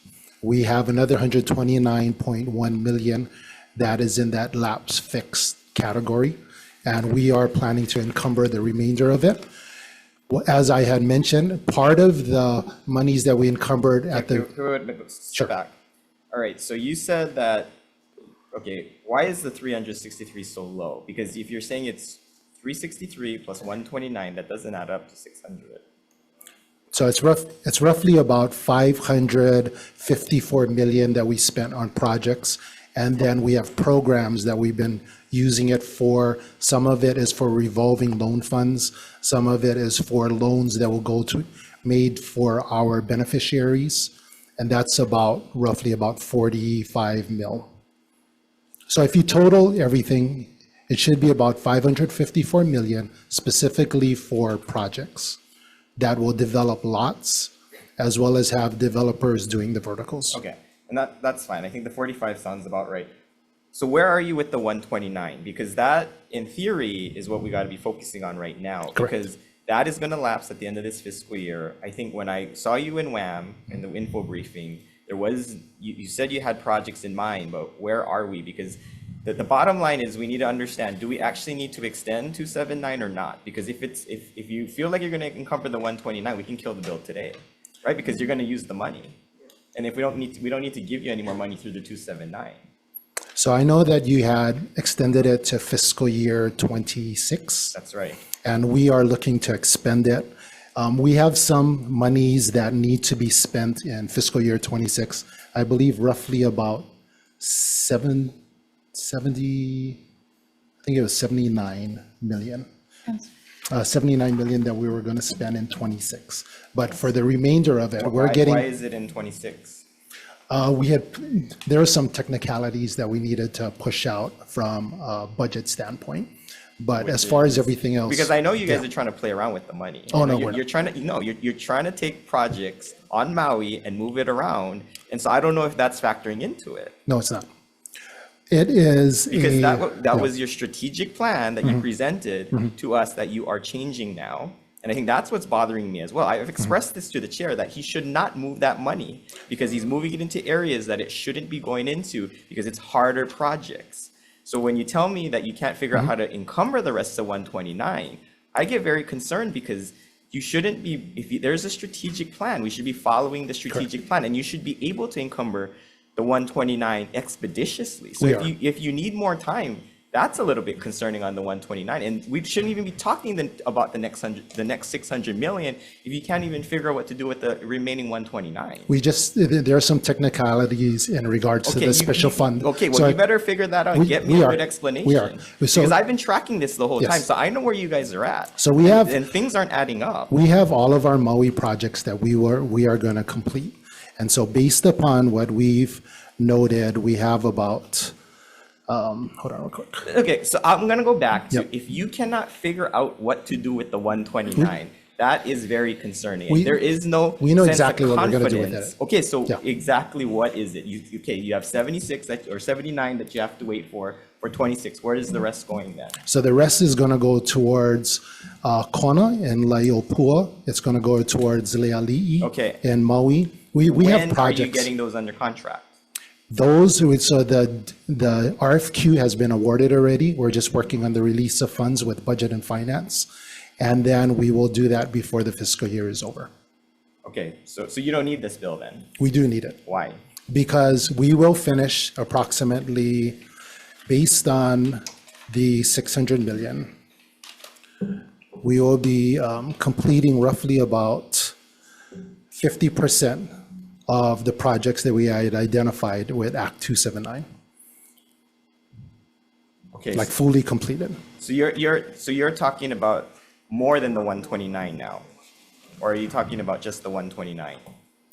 We have another 129.1 million that is in that lapse fixed category, and we are planning to encumber the remainder of it. Well, as I had mentioned, part of the monies that we encumbered at the, Sure. Back. All right, so you said that, okay, why is the 363 so low? Because if you're saying it's 363 plus 129, that doesn't add up to 600. so it's roughly about 554 million that we spent on projects. And then we have programs that we've been using it for. Some of it is for revolving loan funds. Some of it is for loans that will go to, made for our beneficiaries. And that's roughly about 45 mil. So if you total everything, it should be about 554 million specifically for projects that will develop lots as well as have developers doing the verticals. Okay, and that's fine. I think the 45 sounds about right. So where are you with the 129? Because that, in theory, is what we got to be focusing on right now. Correct. Because that is going to lapse at the end of this fiscal year. I think when I saw you in WHAM in the info briefing, there was, you said you had projects in mind, but where are we? Because the bottom line is we need to understand, do we actually need to extend 279 or not? Because if you feel like you're going to encumber the 129, we can kill the bill today, right? Because you're going to use the money. And if we don't need to give you any more money through the 279. So I know that you had extended it to fiscal year 26. That's right. And we are looking to expend it. We have some monies that need to be spent in fiscal year 26. I believe roughly about 70, I think it was 79 million. 79 million that we were going to spend in 26. But for the remainder of it, we're getting. Why is it in 26? There are some technicalities that we needed to push out from a budget standpoint. But as far as everything else. Because I know you guys are trying to play around with the money. Oh, no, you're trying to, you're trying to take projects on Maui and move it around. And so I don't know if that's factoring into it. No, it's not. It is because that was your strategic plan that you presented to us that you are changing now. And I think that's what's bothering me as well. I've expressed this to the chair that he should not move that money because he's moving it into areas that it shouldn't be going into because it's harder projects. So when you tell me that you can't figure out how to encumber the rest of 129, I get very concerned because you shouldn't be, there's a strategic plan, we should be following the strategic plan and you should be able to encumber the 129 expeditiously. So if you need more time, that's a little bit concerning on the 129. And we shouldn't even be talking about the next 600 million if you can't even figure out what to do with the remaining 129. There are some technicalities in regards to the special fund. Okay, well, so you better figure that out and get me a good explanation. We are. Because I've been tracking this the whole time, so I know where you guys are at. So we have, and things aren't adding up. We have all of our Maui projects that we are going to complete. And so based upon what we've noted, we have about, hold on real quick. Okay, so I'm going to go back to if you cannot figure out what to do with the 129, that is very concerning. There is no we know sense exactly of what we're going to do confidence. with it. Okay, so exactly what is it? You have 76 or 79 that you have to wait for 26. Where is the rest going then? So the rest is going to go towards Kona and Laiopua. It's going to go towards Leali'i and Maui. We have projects. When are you getting those under contract? So the RFQ has been awarded already. We're just working on the release of funds with budget and finance. And then we will do that before the fiscal year is over. Okay, so you don't need this bill then? We do need it. Why? Because we will finish approximately, based on the 600 million, we will be completing roughly about 50% of the projects that we had identified with Act 279. Okay. Like fully completed. So you're talking about more than the 129 now, or are you talking about just the 129?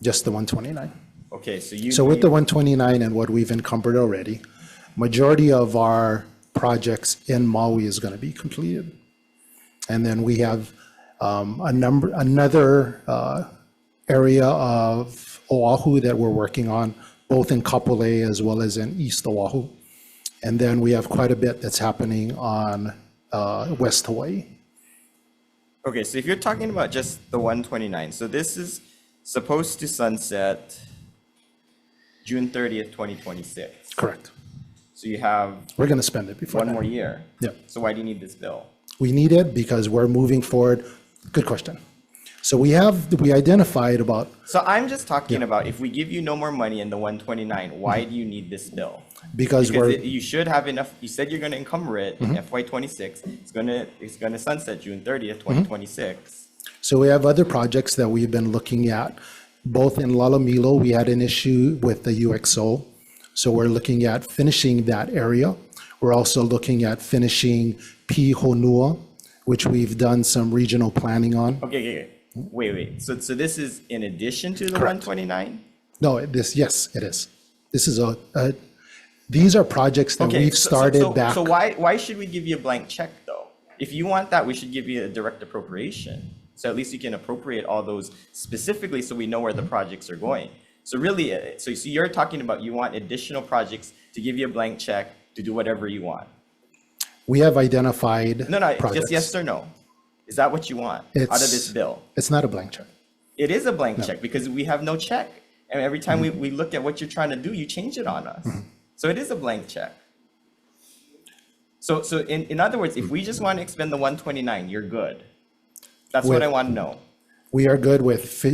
Just the 129. Okay, so with the 129 and what we've encumbered already, majority of our projects in Maui is going to be completed, and then we have another area of Oahu that we're working on, both in Kapolei as well as in East Oahu. And then we have quite a bit that's happening on West Hawaii. Okay, so if you're talking about just the 129, so this is supposed to sunset June 30th, 2026. Correct. So you have We're going to spend it before one then. more year. Yeah. So why do you need this bill? We need it because we're moving forward. Good question. So we identified about, So I'm just talking about if we give you no more money in the 129, why do you need this bill? because we're, You should have enough, you said you're gonna encumber it in FY '26, it's gonna sunset June 30th, 2026. so we have other projects that we've been looking at. Both in Lalomilo, we had an issue with the UXO. So we're looking at finishing that area. We're also looking at finishing P. Honua, which we've done some regional planning on. Okay. Wait. So this is in addition to the Correct. 129? No, yes, it is. This is these are projects that Okay, we've started back. So why should we give you a blank check though? If you want that, we should give you a direct appropriation. So at least you can appropriate all those specifically so we know where the projects are going. So really, so you're talking about you want additional projects to give you a blank check to do whatever you want. We have identified No, projects. just yes or no. Is that what you want out of this bill? It's not a blank check. It is a blank check because we have no check. And every time we look at what you're trying to do, you change it on us. So it is a blank check. So in other words, if we just want to expend the 129, you're good. That's what I want to know. We are good with,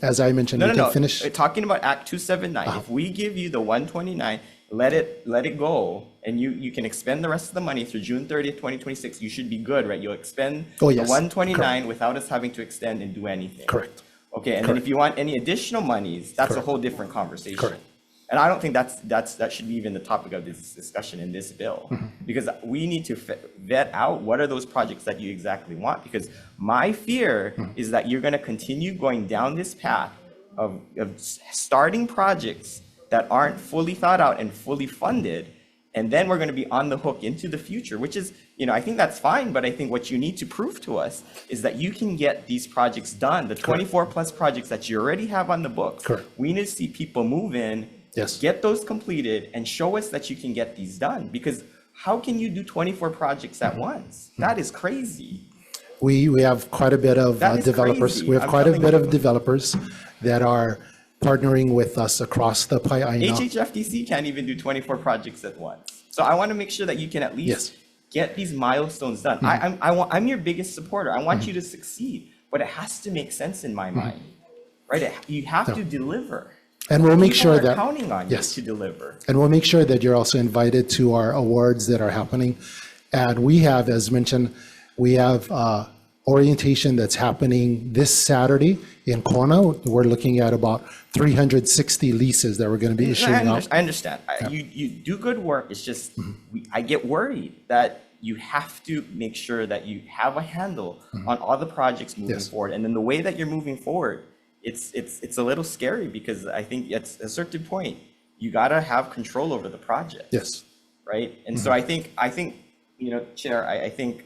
as I mentioned, we can finish. Talking about Act 279, if we give you the 129, let it go, and you can expend the rest of the money through June 30th, 2026, you should be good, right? You'll expend the 129 without us having to extend and do anything. Correct. Okay, and then if you want any additional monies, that's a whole different conversation. Correct. And I don't think that should be even the topic of this discussion in this bill, because we need to vet out what are those projects that you exactly want, because my fear is that you're going to continue going down this path of starting projects that aren't fully thought out and fully funded, and then we're going to be on the hook into the future, which is, I think that's fine, but I think what you need to prove to us is that you can get these projects done, the 24 plus projects that you already have on the books. Correct. We need to see people move in, get those completed, and show us that you can get these done, because how can you do 24 projects at once? That is crazy. We have quite a bit of developers. crazy. We have I'm quite a telling bit you. of developers that are partnering with us across the Pai'aina. HHFDC can't even do 24 projects at once. So I want to make sure that you can at least get these milestones done. I'm your biggest supporter. I want you to succeed, but it has to make sense in my mind, right? You have to deliver. And we'll make People sure are that counting on you to deliver. And we'll make sure that you're also invited to our awards that are happening. And we have, as mentioned, we have orientation that's happening this Saturday in Kona. We're looking at about 360 leases that we're going to be issuing out. I understand. You do good work. It's just I get worried that you have to make sure that you have a handle on all the projects moving forward. And then the way that you're moving forward, it's a little scary, because I think at a certain point you got to have control over the project. Yes. Right. And so I think Chair, I think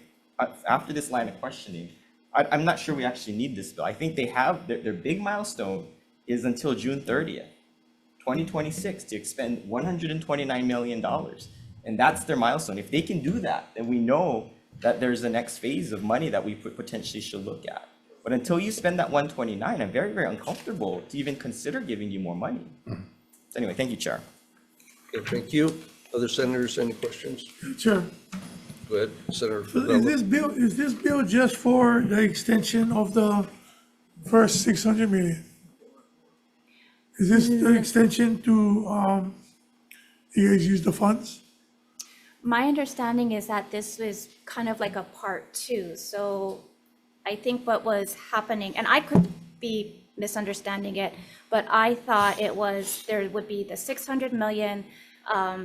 after this line of questioning, I'm not sure we actually need this bill. I think they have their big milestone is until June 30th, 2026, to expend $129 million. And that's their milestone. If they can do that, then we know that there's a next phase of money that we potentially should look at. But until you spend that 129, I'm very, very uncomfortable to even consider giving you more money. So anyway, thank you, Chair. Okay, thank you. Other senators, any questions? Sure. Go ahead, Senator So Favela. is this bill just for the extension of the first 600 million? Is this the extension to, you guys use the funds? My understanding is that this was kind of like a part two. So I think what was happening, and I could be misunderstanding it, but I thought it was, there would be the 600 million,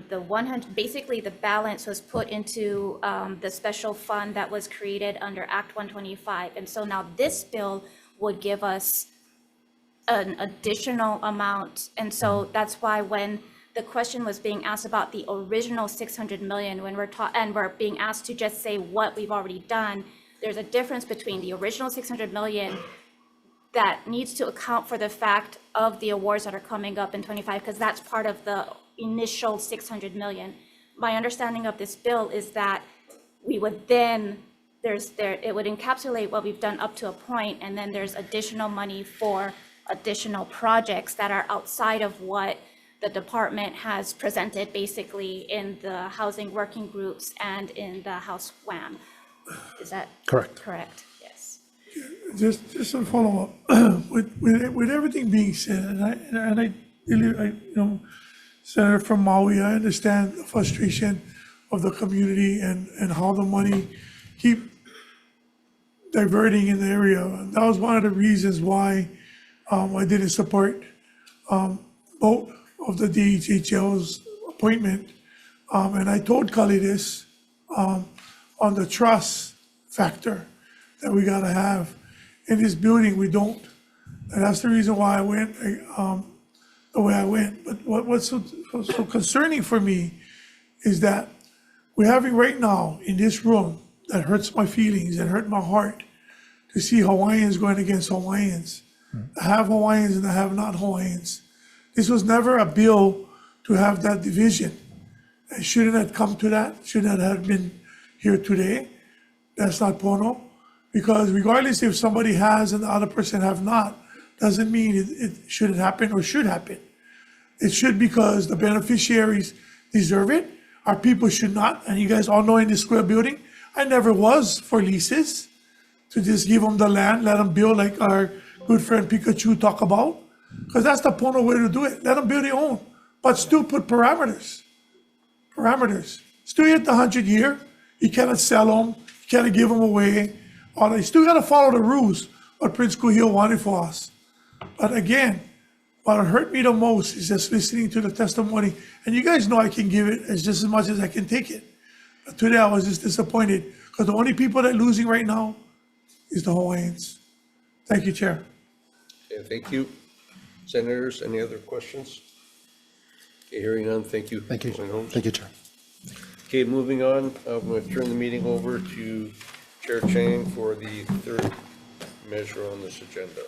the 100, basically the balance was put into the special fund that was created under Act 125. And so now this bill would give us an additional amount. And so that's why when the question was being asked about the original 600 million, when we're being asked to just say what we've already done, there's a difference between the original 600 million that needs to account for the fact of the awards that are coming up in 25, because that's part of the initial 600 million. My understanding of this bill is that we would then it would encapsulate what we've done up to a point, and then there's additional money for additional projects that are outside of what the department has presented basically in the housing working groups and in the House WAM. Is that Correct. correct? Yes. Just a follow-up, with everything being said, and I, you know, Senator from Maui, I understand the frustration of the community and how the money keep diverting in the area. And that was one of the reasons why I didn't support both of the DHHL's appointment. And I told Kali this on the trust factor that we gotta have. In this building, we don't. And that's the reason why I went the way I went. But what's so concerning for me is that we're having right now in this room that hurts my feelings and hurt my heart to see Hawaiians going against Hawaiians, the have Hawaiians and the have not Hawaiians. This was never a bill to have that division. It shouldn't have come to that, should not have been here today. That's not Pono, because regardless if somebody has and the other person have not, doesn't mean it shouldn't happen or should happen. It should, because the beneficiaries deserve it. Our people should not, and you guys all know in this square building, I never was for leases, to just give them the land, let them build like our good friend Pikachu talk about, because that's the Pono way to do it. Let them build their own, but still put parameters. Still hit the 100-year. You cannot sell them. You cannot give them away. You still got to follow the rules, what Prince Kuhio wanted for us. But again, what hurt me the most is just listening to the testimony. And you guys know I can give it as just as much as I can take it. But today I was just disappointed, because the only people that are losing right now is the Hawaiians. Thank you, Chair. Okay, thank you. Senators, any other questions? Okay, hearing none, thank you. Thank you. Hawaiian Homes. Thank you, Chair. Okay, moving on, I'm going to turn the meeting over to Chair Chang for the third measure on this agenda.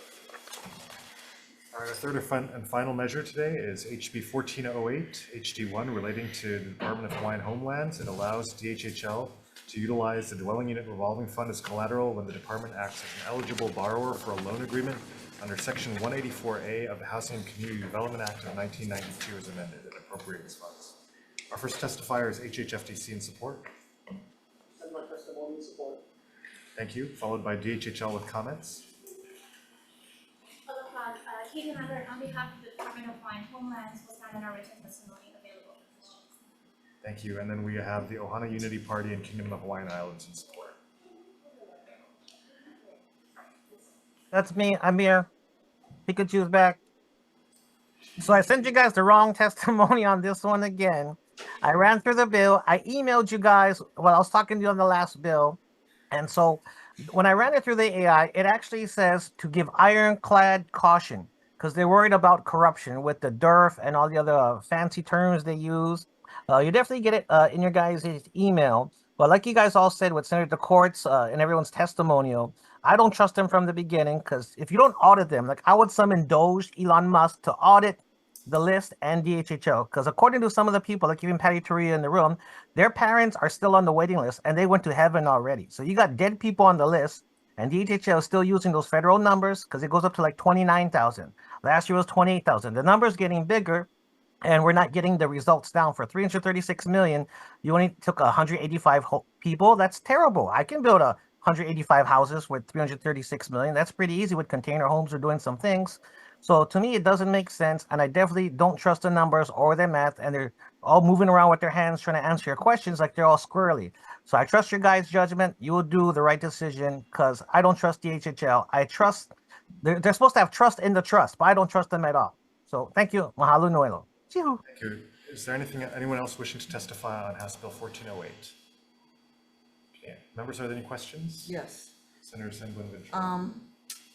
Our third and final measure today is HB 1408, HD1, relating to the Department of Hawaiian Homelands. It allows DHHL to utilize the dwelling unit revolving fund as collateral when the department acts as an eligible borrower for a loan agreement under Section 184A of the Housing and Community Development Act of 1992 as amended, and appropriates funds. Our first testifier is HHFDC in support. Send my testimony in support. Thank you. Followed by DHHL with comments. Katie Lambert, on behalf of the Department of Hawaiian Homelands, will stand in our written testimony available for questions. Thank you. And then we have the Ohana Unity Party and Kingdom of Hawaiian Islands in support. That's me. I'm here. Pikachu's back. So I sent you guys the wrong testimony on this one again. I ran through the bill. I emailed you guys while I was talking to you on the last bill. And so when I ran it through the AI, it actually says to give ironclad caution, because they're worried about corruption with the DERF and all the other fancy terms they use. You definitely get it in your guys' email. But like you guys all said with Senator Courts and everyone's testimonial, I don't trust them from the beginning, because if you don't audit them, like I would summon Doge, Elon Musk to audit the list and DHHL, because according to some of the people, like even Patty Toria in the room, their parents are still on the waiting list and they went to heaven already. So you got dead people on the list, and DHHL is still using those federal numbers because it goes up to like 29,000. Last year was 28,000. The number's getting bigger, and we're not getting the results down. For 336 million, you only took 185 people. That's terrible. I can build 185 houses with 336 million. That's pretty easy with container homes or doing some things. So to me, it doesn't make sense, and I definitely don't trust the numbers or their math, and they're all moving around with their hands trying to answer your questions like they're all squirrely. So I trust your guys' judgment. You will do the right decision, because I don't trust DHHL. I trust, they're supposed to have trust in the trust, but I don't trust them at all. So thank you. Mahalo nuelo. Thank you. Is there anyone else wishing to testify on House Bill 1408? Okay. Members, are there any questions? Yes. Senator Senglin.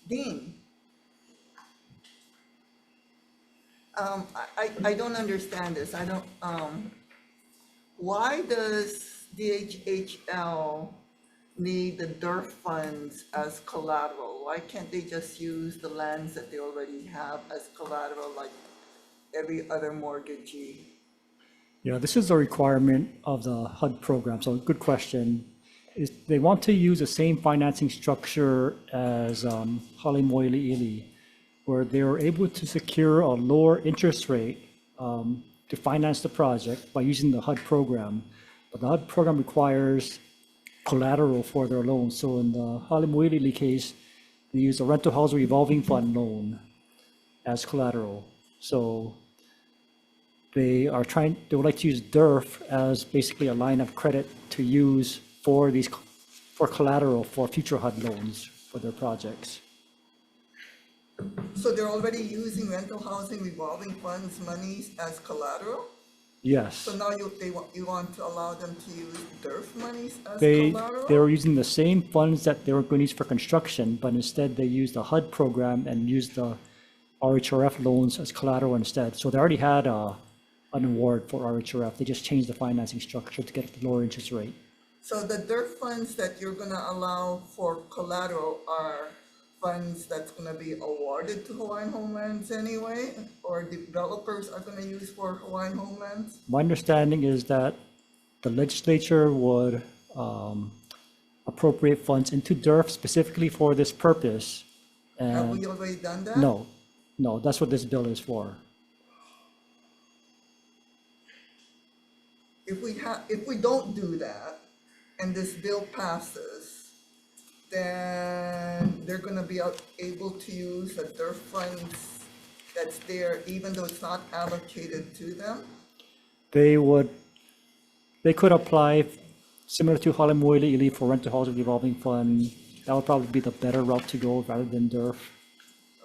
Dean. I don't understand this. I don't, why does DHHL need the DERF funds as collateral? Why can't they just use the lands that they already have as collateral like every other mortgagee? Yeah, this is a requirement of the HUD program, so good question. is they want to use the same financing structure as Halemoili'ili, where they were able to secure a lower interest rate to finance the project by using the HUD program. But the HUD program requires collateral for their loan. So in the Halemoili'ili case, they use a rental housing revolving fund loan as collateral. So they would like to use DERF as basically a line of credit to use for collateral for future HUD loans for their projects. So they're already using rental housing revolving funds monies as collateral? Yes. So now you want to allow them to use DERF monies as They collateral? were using the same funds that they were going to use for construction, but instead they used the HUD program and used the RHRF loans as collateral instead. So they already had an award for RHRF. They just changed the financing structure to get the lower interest rate. So the DERF funds that you're gonna allow for collateral are funds that's gonna be awarded to Hawaiian Homelands anyway, or developers are gonna use for Hawaiian Homelands? My understanding is that the legislature would appropriate funds into DERF specifically for this purpose. Have And we already done that? no, that's what this bill is for. If we don't do that, and this bill passes, then they're gonna be able to use the DERF funds that's there, even though it's not allocated to them? They could apply similar to Halemoili'ili for rental housing revolving fund. That would probably be the better route to go rather than DERF.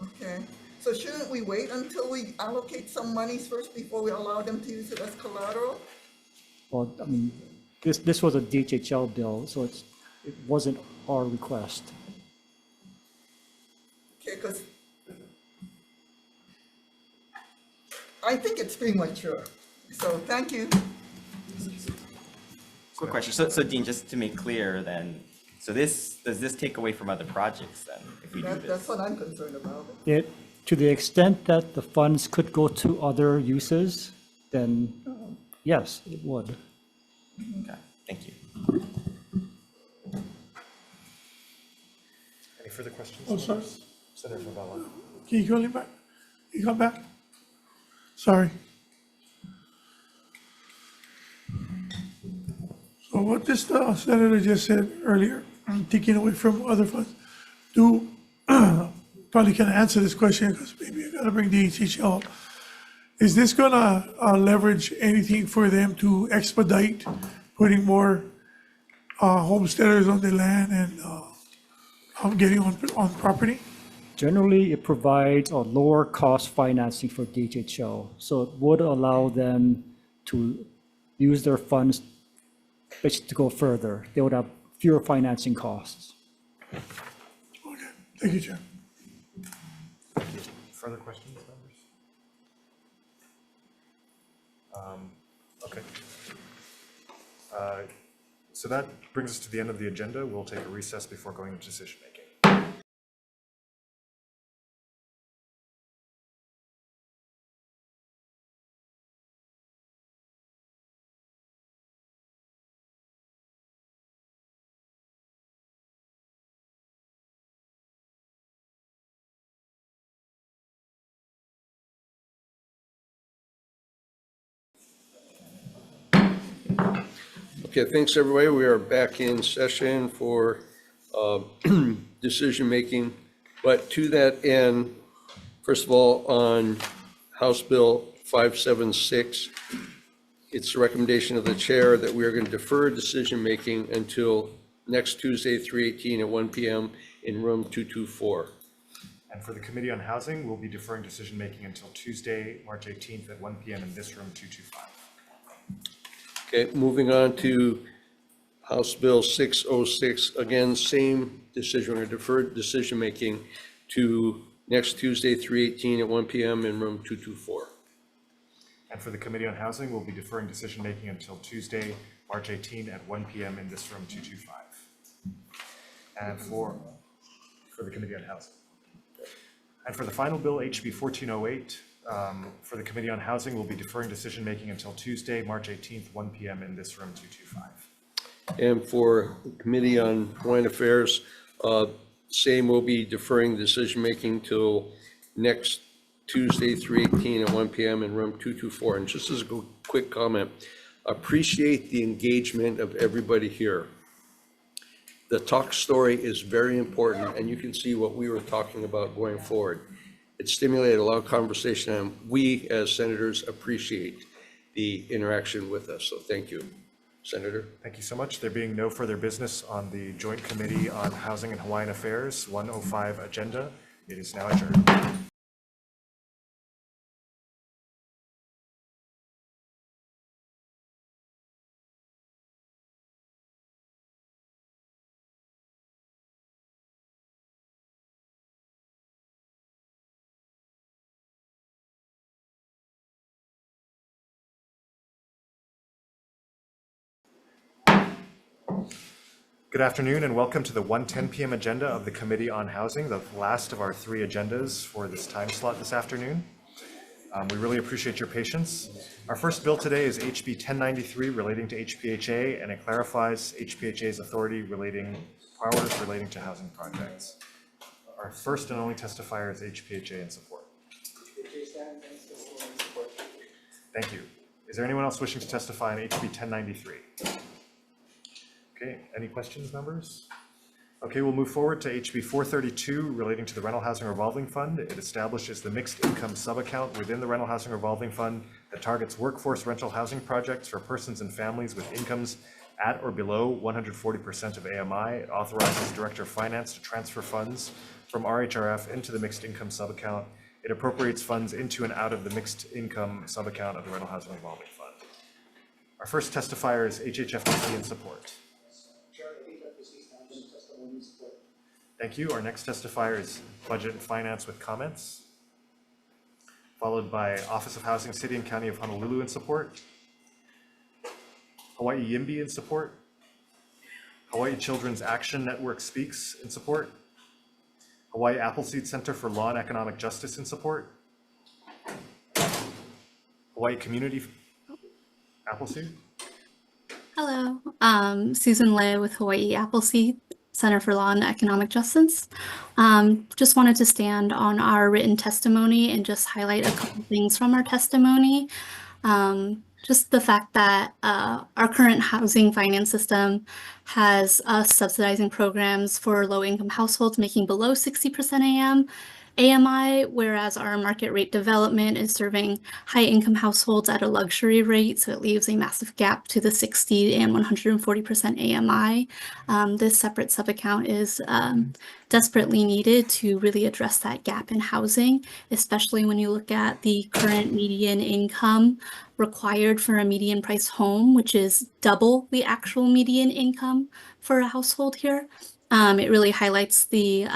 Okay, so shouldn't we wait until we allocate some monies first before we allow them to use it as collateral? Well, I mean, this was a DHHL bill, so it wasn't our request. Okay, because I think it's premature, so thank you. Quick question. So Dean, just to make clear then, so does this take away from other projects then, if we do this? That's what I'm concerned about. To the extent that the funds could go to other uses, then yes, it would. Okay, thank you. Any further questions? Oh, sorry. Senator Favela. Can you call him back? You come back? Sorry. So what this senator just said earlier, taking away from other funds, probably can answer this question because maybe I gotta bring DHHL up. Is this gonna leverage anything for them to expedite putting more homesteaders on the land and getting on property? Generally, it provides a lower cost financing for DHHL, so it would allow them to use their funds basically to go further. They would have fewer financing costs. Okay, thank you, Chair. Further questions, members? Okay. So that brings us to the end of the agenda. We'll take a recess before going into decision making. Okay, thanks, everybody. We are back in session for decision-making. But to that end, first of all, on House Bill 576, it's the recommendation of the chair that we are going to defer decision-making until next Tuesday, 3/18 at 1 p.m. in room 224. And for the Committee on Housing, we'll be deferring decision-making until Tuesday, March 18th at 1 p.m. in this room 225. Okay, moving on to House Bill 606, again, same decision, we're going to defer decision-making to next Tuesday, 3/18 at 1 p.m. in room 224. And for the Committee on Housing, we'll be deferring decision-making until Tuesday, March 18 at 1 p.m. in this room 225. And for the Committee on Housing. And for the final bill, HB 1408, for the Committee on Housing, we'll be deferring decision-making until Tuesday, March 18th, 1 p.m. in this room 225. And for Committee on Hawaiian Affairs, same will be deferring decision-making till next Tuesday, 3/18 at 1 PM in room 224. And just as a quick comment, appreciate the engagement of everybody here. The talk story is very important, and you can see what we were talking about going forward. It stimulated a lot of conversation, and we as senators appreciate the interaction with us. So thank you, Senator. Thank you so much. There being no further business on the Joint Committee on Housing and Hawaiian Affairs 105 agenda, it is now adjourned. Good afternoon and welcome to the 1:10 PM agenda of the Committee on Housing, the last of our 3 agendas for this time slot this afternoon. We really appreciate your patience. Our first bill today is HB 1093 relating to HPHA, and it clarifies HPHA's authority powers relating to housing projects. Our first and only testifier is HPHA in support. Thank you. Is there anyone else wishing to testify on HB 1093? Okay, any questions, members? Okay, we'll move forward to HB 432 relating to the Rental Housing Revolving Fund. It establishes the mixed income sub-account within the Rental Housing Revolving Fund that targets workforce rental housing projects for persons and families with incomes at or below 140% of AMI. It authorizes Director of Finance to transfer funds from RHRF into the mixed income sub-account. It appropriates funds into and out of the mixed income sub-account of the Rental Housing Revolving Fund. Our first testifier is HHFDC in support. Thank you. Our next testifier is Budget and Finance with comments, followed by Office of Housing, City and County of Honolulu in support, Hawaii YIMBY in support, Hawaii Children's Action Network Speaks in support, Hawaii Appleseed Center for Law and Economic Justice in support, Hawaii Community Appleseed. Hello, Susan Lay with Hawaii Appleseed Center for Law and Economic Justice. Just wanted to stand on our written testimony and just highlight a couple things from our testimony. Just the fact that our current housing finance system has us subsidizing programs for low-income households making below 60% AMI, whereas our market rate development is serving high-income households at a luxury rate, so it leaves a massive gap to the 60 and 140% AMI. This separate sub-account is desperately needed to really address that gap in housing, especially when you look at the current median income required for a median price home, which is double the actual median income for a household here. It really highlights the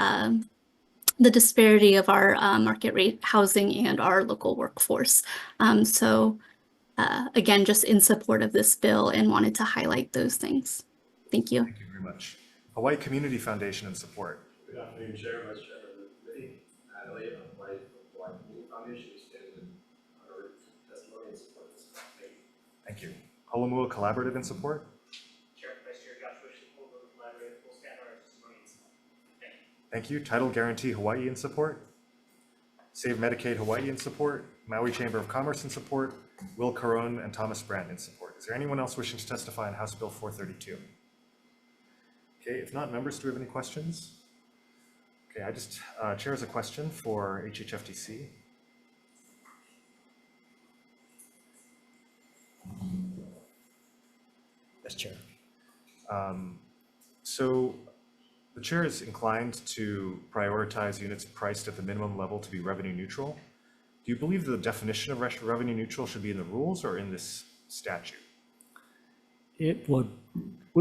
disparity of our market rate housing and our local workforce. Again, just in support of this bill and wanted to highlight those things. Thank you. Thank you very much. Hawaii Community Foundation in support. Good afternoon, Chair, Vice Chair of the Committee. Natalie of Hawaii Community Foundation is standing on our testimony in support of this. Thank you. Holomua Collaborative in support. Chair, Vice Chair Josh Wishley, Holomua Collaborative, will stand on our testimony in support. Thank you. Thank you. Title Guarantee Hawaii in support. Save Medicaid Hawaii in support. Maui Chamber of Commerce in support. Will Caron and Thomas Brand in support. Is there anyone else wishing to testify on House Bill 432? Okay, if not, members, do we have any questions? Okay, I just, Chair has a question for HHFDC. Yes, Chair. So the Chair is inclined to prioritize units priced at the minimum level to be revenue neutral. Do you believe the definition of revenue neutral should be in the rules or in this statute? It would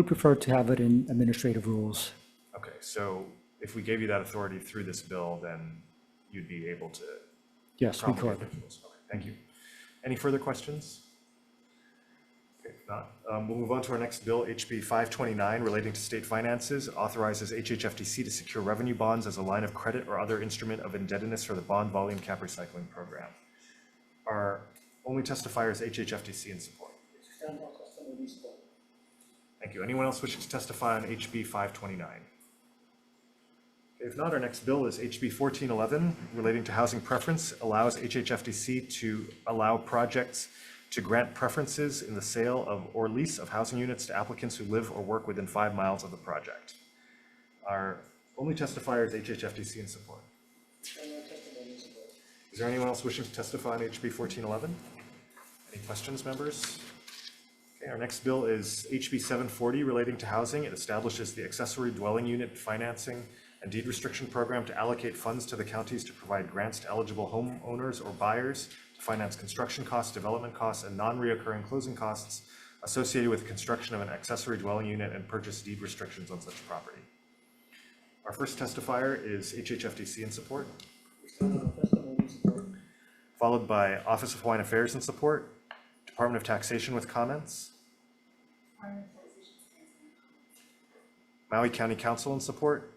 prefer to have it in administrative rules. Okay, so if we gave you that authority through this bill, then you'd be able to. Yes, we could. promulgate the rules. Okay, thank you. Any further questions? Okay, if not, we'll move on to our next bill, HB 529, relating to state finances. It authorizes HHFDC to secure revenue bonds as a line of credit or other instrument of indebtedness for the bond volume cap recycling program. Our only testifier is HHFDC in support. Thank you. Anyone else wishing to testify on HB 529? If not, our next bill is HB 1411, relating to housing preference, allows HHFDC to allow projects to grant preferences in the sale of or lease of housing units to applicants who live or work within 5 miles of the project. Our only testifier is HHFDC in support. Is there anyone else wishing to testify on HB 1411? Any questions, members? Okay, our next bill is HB 740, relating to housing. It establishes the accessory dwelling unit financing and deed restriction program to allocate funds to the counties to provide grants to eligible homeowners or buyers to finance construction costs, development costs, and non-reoccurring closing costs associated with construction of an accessory dwelling unit and purchase deed restrictions on such property. Our first testifier is HHFDC in support, followed by Office of Hawaiian Affairs in support, Department of Taxation with comments, Maui County Council in support,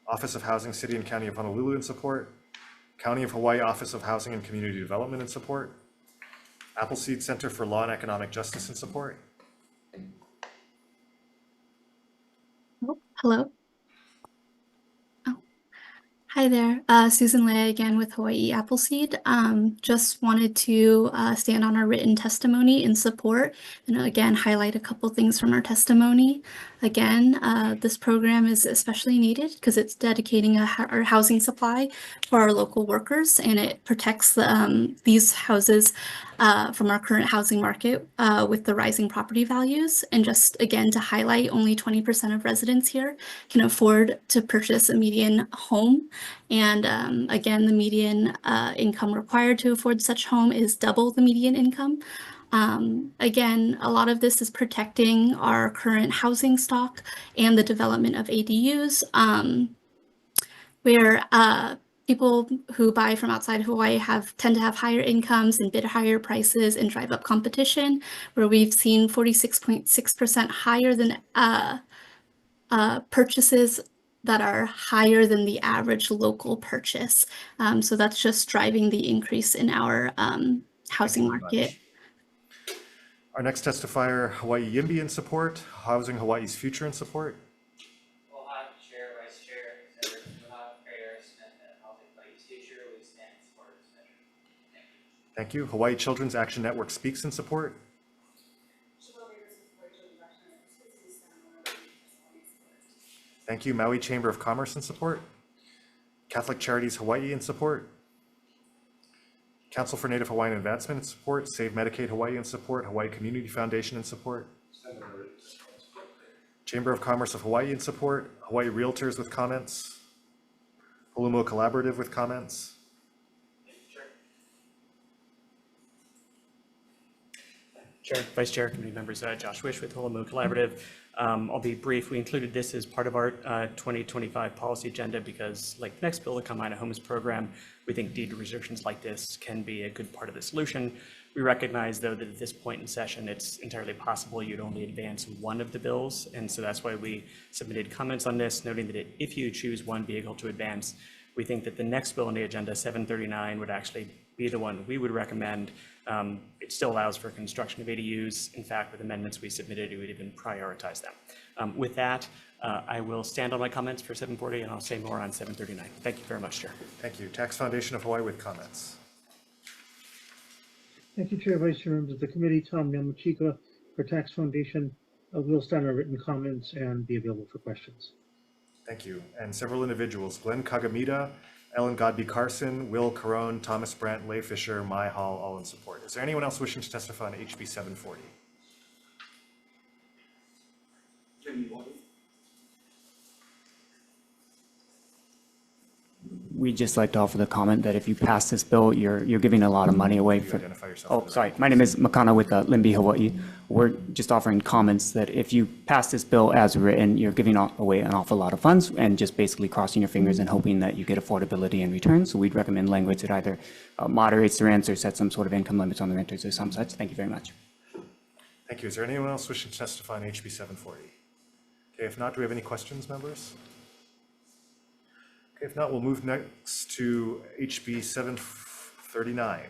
Office of Housing, City and County of Honolulu in support, County of Hawaii Office of Housing and Community Development in support, Appleseed Center for Law and Economic Justice in support. Oh, hello. Hi there, Susan Lea again with Hawaii Appleseed. Just wanted to stand on our written testimony in support and again highlight a couple things from our testimony. Again, this program is especially needed because it's dedicating our housing supply for our local workers, and it protects these houses from our current housing market with the rising property values. And just again to highlight, only 20% of residents here can afford to purchase a median home. And again, the median income required to afford such home is double the median income. Again, a lot of this is protecting our current housing stock and the development of ADUs, where people who buy from outside Hawaii tend to have higher incomes and bid higher prices and drive up competition, where we've seen 46.6% higher than purchases that are higher than the average local purchase. So that's just driving the increase in our housing market. Our next testifier, Hawaii Yimby in support, Housing Hawaii's Future in support. Aloha, Chair, Vice Chair, Senator Aloha, Prayers, and Housing Hawaii's Future. We stand in support of this measure. Thank you. Thank you. Hawaii Children's Action Network speaks in support. Thank you. Maui Chamber of Commerce in support. Catholic Charities Hawaii in support. Council for Native Hawaiian Advancement in support. Save Medicaid Hawaii in support. Hawaii Community Foundation in support. Chamber of Commerce of Hawaii in support. Hawaii Realtors with comments. Holumo Collaborative with comments. Chair, Vice Chair, committee members, Josh Wish with Holumo Collaborative. I'll be brief. We included this as part of our 2025 policy agenda because, like the next bill, the Kama'aina Homes Program, we think deed restrictions like this can be a good part of the solution. We recognize, though, that at this point in session, it's entirely possible you'd only advance one of the bills, and so that's why we submitted comments on this, noting that if you choose one vehicle to advance, we think that the next bill on the agenda, 739, would actually be the one we would recommend. It still allows for construction of ADUs. In fact, with amendments we submitted, we would even prioritize them. With that, I will stand on my comments for 740, and I'll say more on 739. Thank you very much, Chair. Thank you. Tax Foundation of Hawaii with comments. Thank you, Chair, Vice Chair, members of the committee. Tom Yamachika for Tax Foundation. We'll stand our written comments and be available for questions. Thank you. And several individuals, Glenn Kagamita, Ellen Godby Carson, Will Carone, Thomas Brandt, Leigh Fisher, Mai Hall, all in support. Is there anyone else wishing to testify on HB 740? We'd just like to offer the comment that if you pass this bill, you're giving a lot of money away for. Identify yourself. Oh, sorry. My name is Makana with Limbi Hawaii. We're just offering comments that if you pass this bill as written, you're giving away an awful lot of funds and just basically crossing your fingers and hoping that you get affordability in return. So we'd recommend language that either moderates the rents or sets some sort of income limits on the renters or some such. Thank you very much. Thank you. Is there anyone else wishing to testify on HB 740? Okay, if not, do we have any questions, members? Okay, if not, we'll move next to HB 739,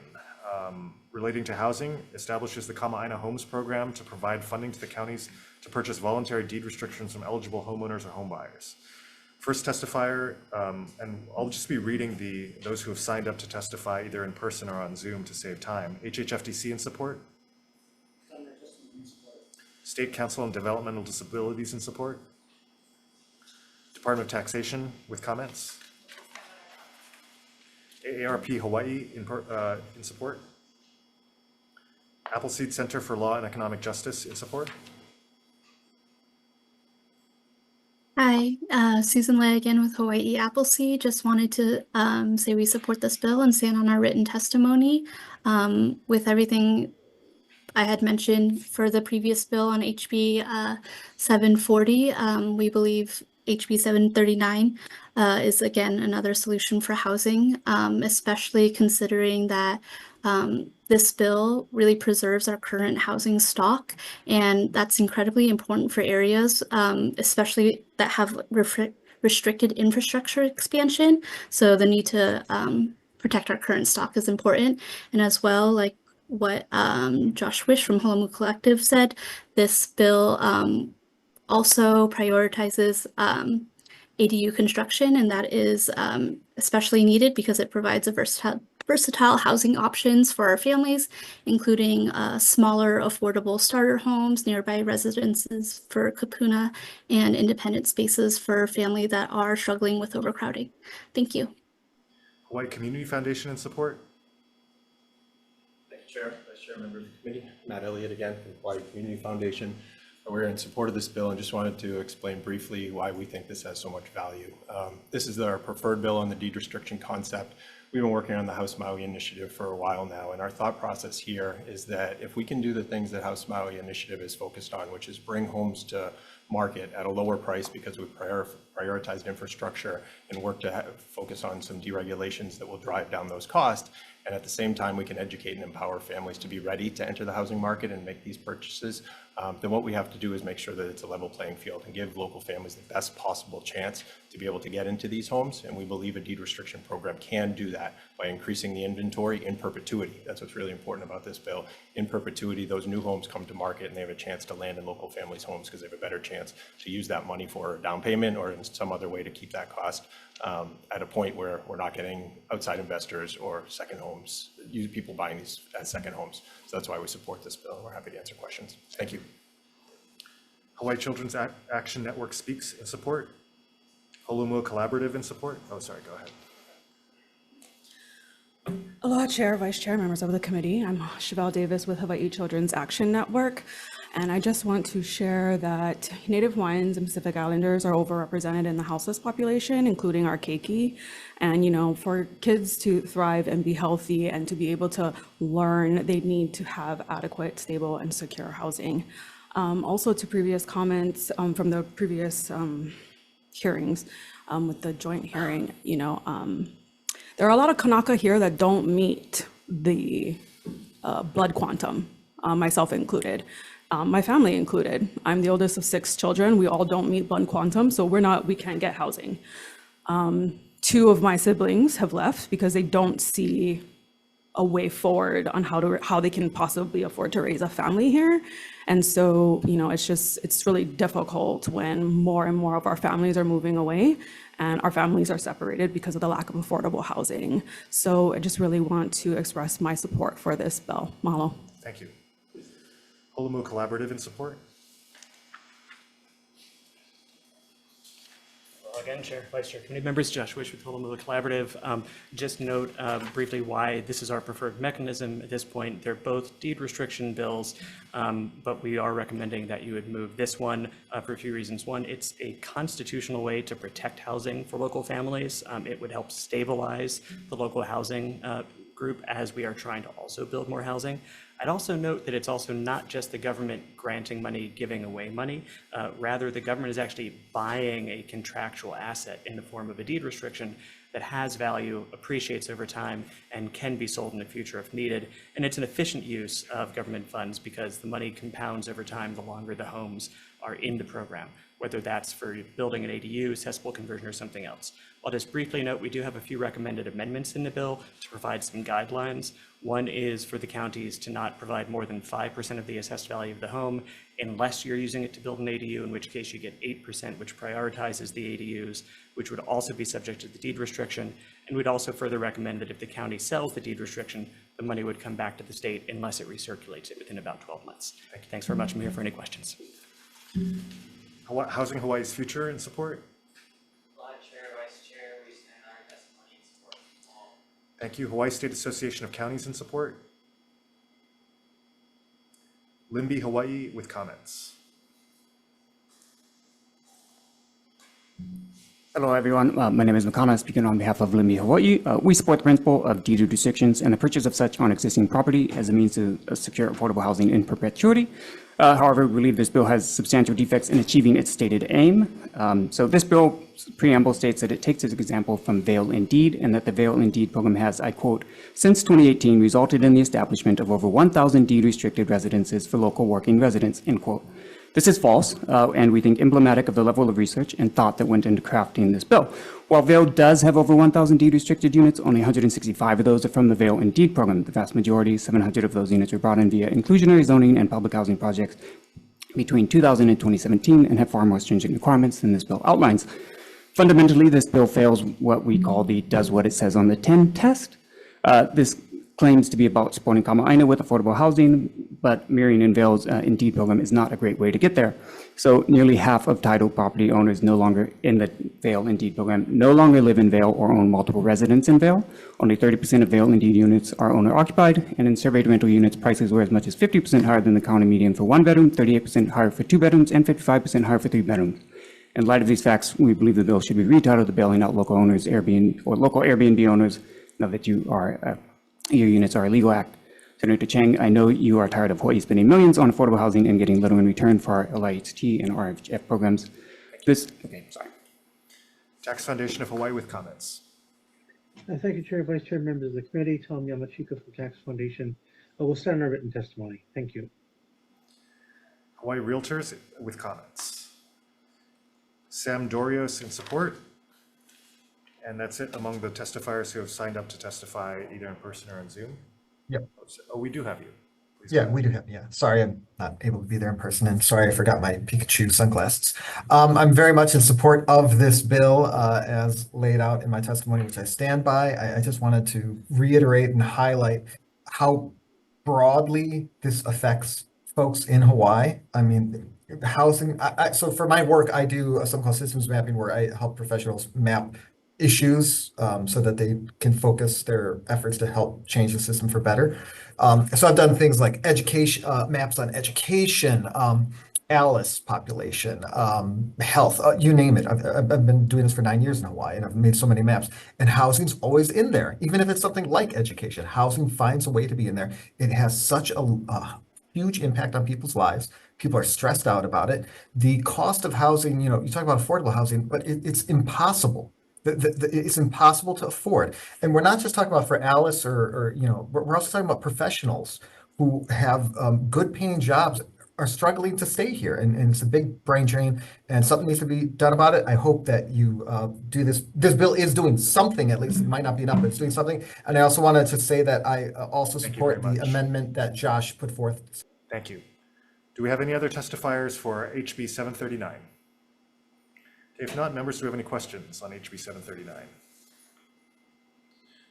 relating to housing, establishes the Kama'aina Homes Program to provide funding to the counties to purchase voluntary deed restrictions from eligible homeowners or home buyers. First testifier, and I'll just be reading those who have signed up to testify either in person or on Zoom to save time. HHFDC in support. State Council on Developmental Disabilities in support. Department of Taxation with comments. AARP Hawaii in support. Appleseed Center for Law and Economic Justice in support. Hi, Susan Lay again with Hawaii Appleseed. Just wanted to say we support this bill and stand on our written testimony. With everything I had mentioned for the previous bill on HB 740, we believe HB 739 is again another solution for housing, especially considering that this bill really preserves our current housing stock, and that's incredibly important for areas, especially that have restricted infrastructure expansion. So the need to protect our current stock is important, and as well, like what Josh Wish from Holomu Collective said, this bill also prioritizes ADU construction, and that is especially needed because it provides a versatile housing options for our families, including smaller, affordable starter homes, nearby residences for kapuna, and independent spaces for family that are struggling with overcrowding. Thank you. Hawaii Community Foundation in support. Thank you, Chair, Vice Chair, member of the committee. Matt Elliott again from Hawaii Community Foundation. We're in support of this bill and just wanted to explain briefly why we think this has so much value. This is our preferred bill on the deed restriction concept. We've been working on the HOU-Maui initiative for a while now, and our thought process here is that if we can do the things that HOU-Maui initiative is focused on, which is bring homes to market at a lower price because we prioritized infrastructure and work to focus on some deregulations that will drive down those costs, and at the same time we can educate and empower families to be ready to enter the housing market and make these purchases, then what we have to do is make sure that it's a level playing field and give local families the best possible chance to be able to get into these homes. And we believe a deed restriction program can do that by increasing the inventory in perpetuity. That's what's really important about this bill. In perpetuity, those new homes come to market and they have a chance to land in local families' homes because they have a better chance to use that money for a down payment or in some other way to keep that cost at a point where we're not getting outside investors or second homes, people buying these as second homes. So that's why we support this bill. We're happy to answer questions. Thank you. Hawaii Children's Action Network speaks in support. Holomu Collaborative in support. Oh, sorry, go ahead. Aloha, Chair, Vice Chair, members of the committee. I'm Chevelle Davis with Hawaii Children's Action Network. And I just want to share that Native Hawaiians and Pacific Islanders are overrepresented in the houseless population, including our keiki. And, you know, for kids to thrive and be healthy and to be able to learn, they need to have adequate, stable, and secure housing. Also to previous comments from the previous hearings with the joint hearing, you know, there are a lot of Kanaka here that don't meet the blood quantum, myself included. My family included. I'm the oldest of 6 children. We all don't meet blood quantum, so we can't get housing. 2 of my siblings have left because they don't see a way forward on how they can possibly afford to raise a family here. And so, you know, it's really difficult when more and more of our families are moving away and our families are separated because of the lack of affordable housing. So I just really want to express my support for this bill. Mahalo. Thank you. Holomu Collaborative in support. Again, Chair, Vice Chair, committee members, Josh Wish with Holomu Collaborative. Just note briefly why this is our preferred mechanism at this point. They're both deed restriction bills, but we are recommending that you would move this one for a few reasons. One, it's a constitutional way to protect housing for local families. It would help stabilize the local housing group as we are trying to also build more housing. I'd also note that it's also not just the government granting money, giving away money. Rather, the government is actually buying a contractual asset in the form of a deed restriction that has value, appreciates over time, and can be sold in the future if needed. And it's an efficient use of government funds because the money compounds over time the longer the homes are in the program, whether that's for building an ADU, cesspool conversion, or something else. I'll just briefly note, we do have a few recommended amendments in the bill to provide some guidelines. One is for the counties to not provide more than 5% of the assessed value of the home unless you're using it to build an ADU, in which case you get 8%, which prioritizes the ADUs, which would also be subject to the deed restriction. And we'd also further recommend that if the county sells the deed restriction, the money would come back to the state unless it recirculates it within about 12 months. Thanks very much. I'm here for any questions. Housing Hawaii's future and support. Chair, Vice Chair, we stand on our testimony in support of all. Thank you. Hawaii State Association of Counties in support. Limby Hawaii with comments. Hello, everyone. My name is Makana, speaking on behalf of Limby Hawaii. We support the principle of deed restrictions and the purchase of such on existing property as a means to secure affordable housing in perpetuity. However, we believe this bill has substantial defects in achieving its stated aim. So this bill preamble states that it takes its example from Vail and Deed, and that the Vail and Deed program has, I quote, since 2018 resulted in the establishment of over 1,000 deed-restricted residences for local working residents, end quote. This is false, and we think emblematic of the level of research and thought that went into crafting this bill. While Vail does have over 1,000 deed-restricted units, only 165 of those are from the Vail and Deed program. The vast majority, 700 of those units, were brought in via inclusionary zoning and public housing projects between 2000 and 2017 and have far more stringent requirements than this bill outlines. Fundamentally, this bill fails what we call the does what it says on the tin test. This claims to be about supporting Kama'aina with affordable housing, but mirroring in Vail's Indeed program is not a great way to get there. So nearly half of title property owners no longer in the Vail Indeed program no longer live in Vail or own multiple residents in Vail. Only 30% of Vail Indeed units are owner occupied, and in surveyed rental units, prices were as much as 50% higher than the county median for 1 bedroom, 38% higher for 2 bedrooms, and 55% higher for 3 bedrooms. In light of these facts, we believe the bill should be retitled to bailing out local owners, Airbnb, or local Airbnb owners, now that your units are a legal act. Senator Chang, I know you are tired of Hawaii spending millions on affordable housing and getting little in return for our LIHT and RFF programs. Tax Foundation of Hawaii with comments. Thank you, Chair, Vice Chair, members of the committee. Tom Yamachika from Tax Foundation. We'll stand on our written testimony. Thank you. Hawaii Realtors with comments. Sam Dorios in support. And that's it among the testifiers who have signed up to testify either in person or on Zoom. Yep. Oh, we do have you. Please Yeah, we do have, yeah. Sorry, I'm not able to be there in person, and sorry, I forgot my Pikachu sunglasses. I'm very much in support of this bill as laid out in my testimony, which I stand by. I just wanted to reiterate and highlight how broadly this affects folks in Hawaii. I mean, housing, so for my work, I do something called systems mapping, where I help professionals map issues so that they can focus their efforts to help change the system for better. So I've done things like education, maps on education, ALICE population, health, you name it. I've been doing this for 9 years in Hawaii, and I've made so many maps. And housing's always in there, even if it's something like education. Housing finds a way to be in there. It has such a huge impact on people's lives. People are stressed out about it. The cost of housing, you talk about affordable housing, but it's impossible. It's impossible to afford. And we're not just talking about for Alice or we're also talking about professionals who have good paying jobs are struggling to stay here. And it's a big brain drain, and something needs to be done about it. I hope that you do this. This bill is doing something, at least. It might not be enough, but it's doing something. And I also wanted to say that I also support the amendment that Josh put forth. Thank you. Do we have any other testifiers for HB 739? If not, members, do we have any questions on HB 739?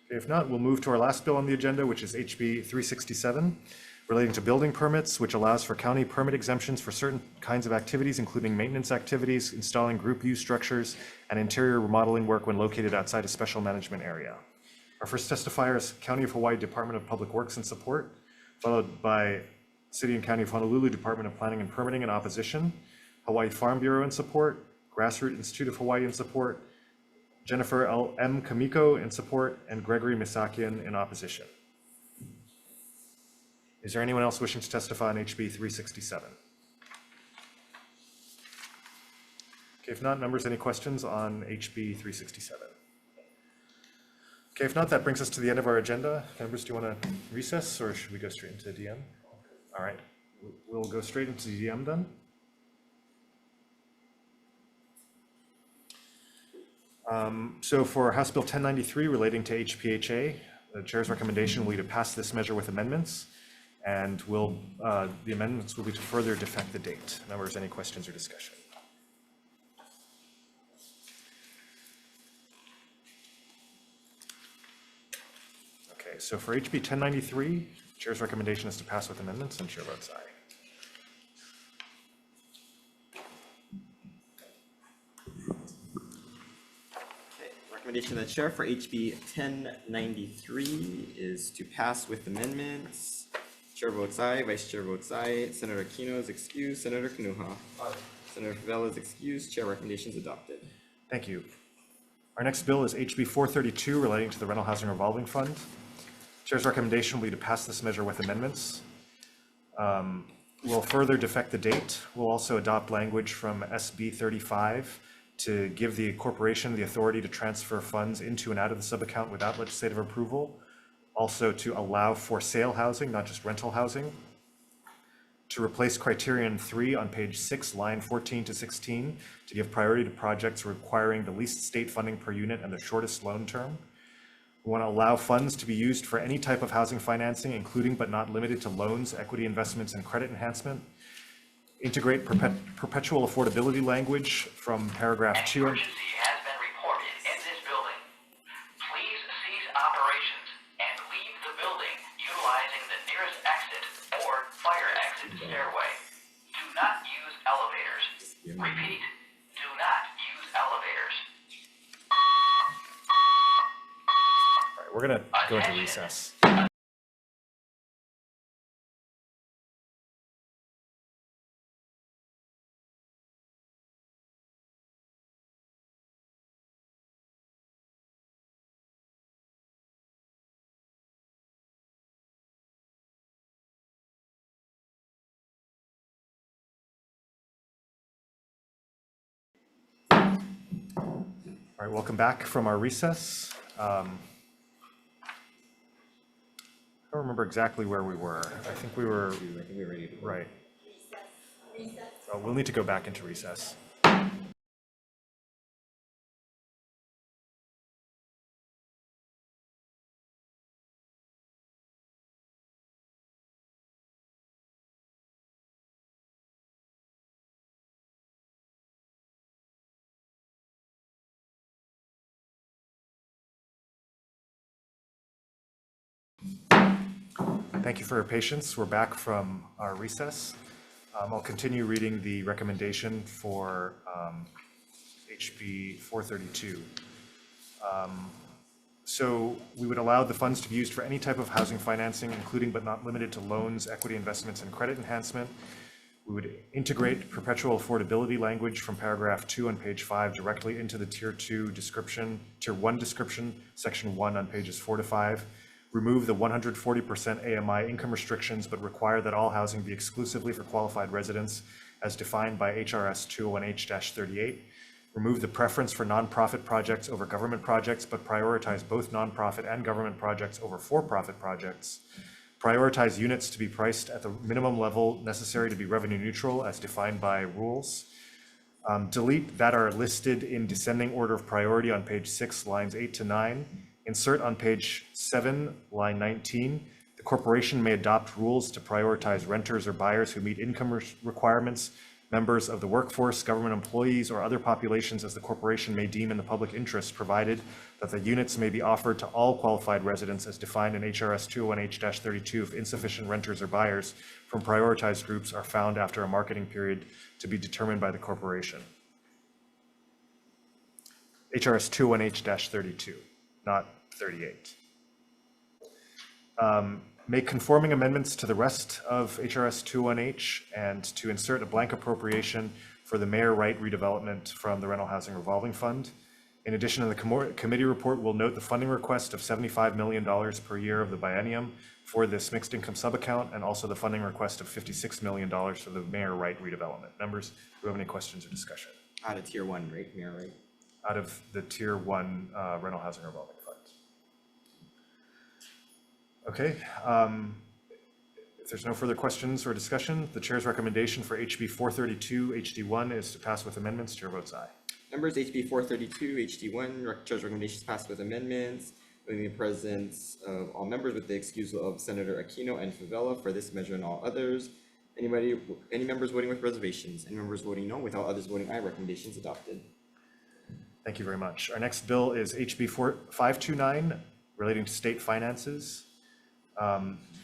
Okay, if not, we'll move to our last bill on the agenda, which is HB 367, relating to building permits, which allows for county permit exemptions for certain kinds of activities, including maintenance activities, installing group use structures, and interior remodeling work when located outside a special management area. Our first testifier is County of Hawaii Department of Public Works in support, followed by City and County of Honolulu Department of Planning and Permitting in opposition, Hawaii Farm Bureau in support, Grassroots Institute of Hawaii in support, Jennifer M. Kamiko in support, and Gregory Misakian in opposition. Is there anyone else wishing to testify on HB 367? Okay, if not, members, any questions on HB 367? Okay, if not, that brings us to the end of our agenda. Members, do you want to recess, or should we go straight into DM? All right, we'll go straight into DM then. So for House Bill 1093 relating to HPHA, the chair's recommendation will be to pass this measure with amendments, and the amendments will be to further defect the date. Members, any questions or discussion? Okay, so for HB 1093, chair's recommendation is to pass with amendments, and chair votes aye. Recommendation of the chair for HB 1093 is to pass with amendments. Chair votes aye, vice chair votes aye. Senator Aquino is excused. Senator Kanuha. Aye. Senator Favela is excused. Chair recommendation is adopted. Thank you. Our next bill is HB 432 relating to the Rental Housing Revolving Fund. Chair's recommendation will be to pass this measure with amendments. We'll further defect the date. We'll also adopt language from SB 35 to give the corporation the authority to transfer funds into and out of the sub-account without legislative approval. Also to allow for sale housing, not just rental housing. To replace criterion 3 on page 6, line 14 to 16, to give priority to projects requiring the least state funding per unit and the shortest loan term. We want to allow funds to be used for any type of housing financing, including but not limited to loans, equity investments, and credit enhancement. Integrate perpetual affordability language from paragraph 2. Emergency has been reported in this building. Please cease operations and leave the building utilizing the nearest exit or fire exit stairway. Do not use elevators. Repeat, do not use elevators. All right, we're going to go into recess. All right, welcome back from our recess. I don't remember exactly where we were. I think we were ready to go. Right. Oh, we'll need to go back into recess. Thank you for your patience. We're back from our recess. I'll continue reading the recommendation for HB 432. So we would allow the funds to be used for any type of housing financing, including but not limited to loans, equity investments, and credit enhancement. We would integrate perpetual affordability language from paragraph 2 on page 5 directly into the tier 1 description, section 1 on pages 4 to 5. Remove the 140% AMI income restrictions, but require that all housing be exclusively for qualified residents as defined by HRS 201H-38. Remove the preference for nonprofit projects over government projects, but prioritize both nonprofit and government projects over for-profit projects. Prioritize units to be priced at the minimum level necessary to be revenue neutral as defined by rules. Delete that are listed in descending order of priority on page 6, lines 8 to 9. Insert on page 7, line 19, the corporation may adopt rules to prioritize renters or buyers who meet income requirements, members of the workforce, government employees, or other populations as the corporation may deem in the public interest, provided that the units may be offered to all qualified residents as defined in HRS 201H-32 if insufficient renters or buyers from prioritized groups are found after a marketing period to be determined by the corporation. HRS 201H-32. Not 38. Make conforming amendments to the rest of HRS 201H and to insert a blank appropriation for the Mayor Right redevelopment from the Rental Housing Revolving Fund. In addition, in the committee report, we'll note the funding request of $75 million per year of the biennium for this mixed income subaccount, and also the funding request of $56 million for the Mayor Right redevelopment. Members, do you have any questions or discussion? Out of tier 1, right, Mayor Right? Out of the tier 1 rental housing revolving fund. Okay, if there's no further questions or discussion, the chair's recommendation for HB 432 HD1 is to pass with amendments. Chair votes aye. Members, HB 432, HD1, Chair's recommendations passed with amendments, in the presence of all members with the excusal of Senator Aquino and Favela for this measure and all others. Any members voting with reservations? Any members voting no? With all others voting aye, recommendations adopted. Thank you very much. Our next bill is HB 529, relating to state finances.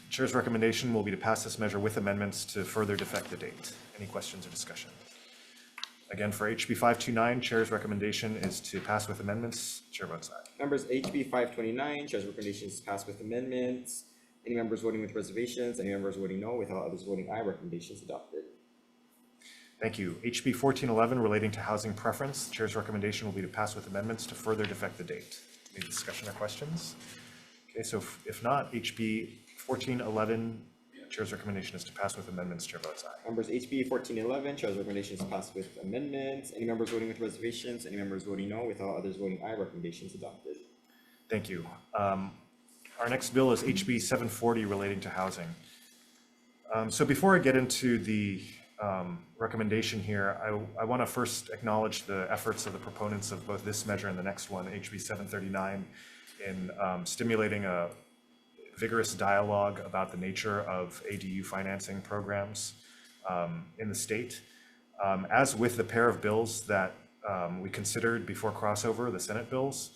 Chair's recommendation will be to pass this measure with amendments to further defect the date. Any questions or discussion? Again, for HB 529, Chair's recommendation is to pass with amendments. Chair votes aye. Members, HB 529, Chair's recommendation is passed with amendments. Any members voting with reservations? Any members voting no? With all others voting aye, recommendations adopted. Thank you. HB 1411, relating to housing preference. Chair's recommendation will be to pass with amendments to further defect the date. Any discussion or questions? Okay, so if not, HB 1411, Chair's recommendation is to pass with amendments. Chair votes aye. Members, HB 1411, Chair's recommendation is passed with amendments. Any members voting with reservations? Any members voting no? With all others voting aye, recommendations adopted. Thank you. Our next bill is HB 740, relating to housing. So before I get into the recommendation here, I want to first acknowledge the efforts of the proponents of both this measure and the next one, HB 739, in stimulating a vigorous dialogue about the nature of ADU financing programs in the state. As with the pair of bills that we considered before crossover, the Senate bills,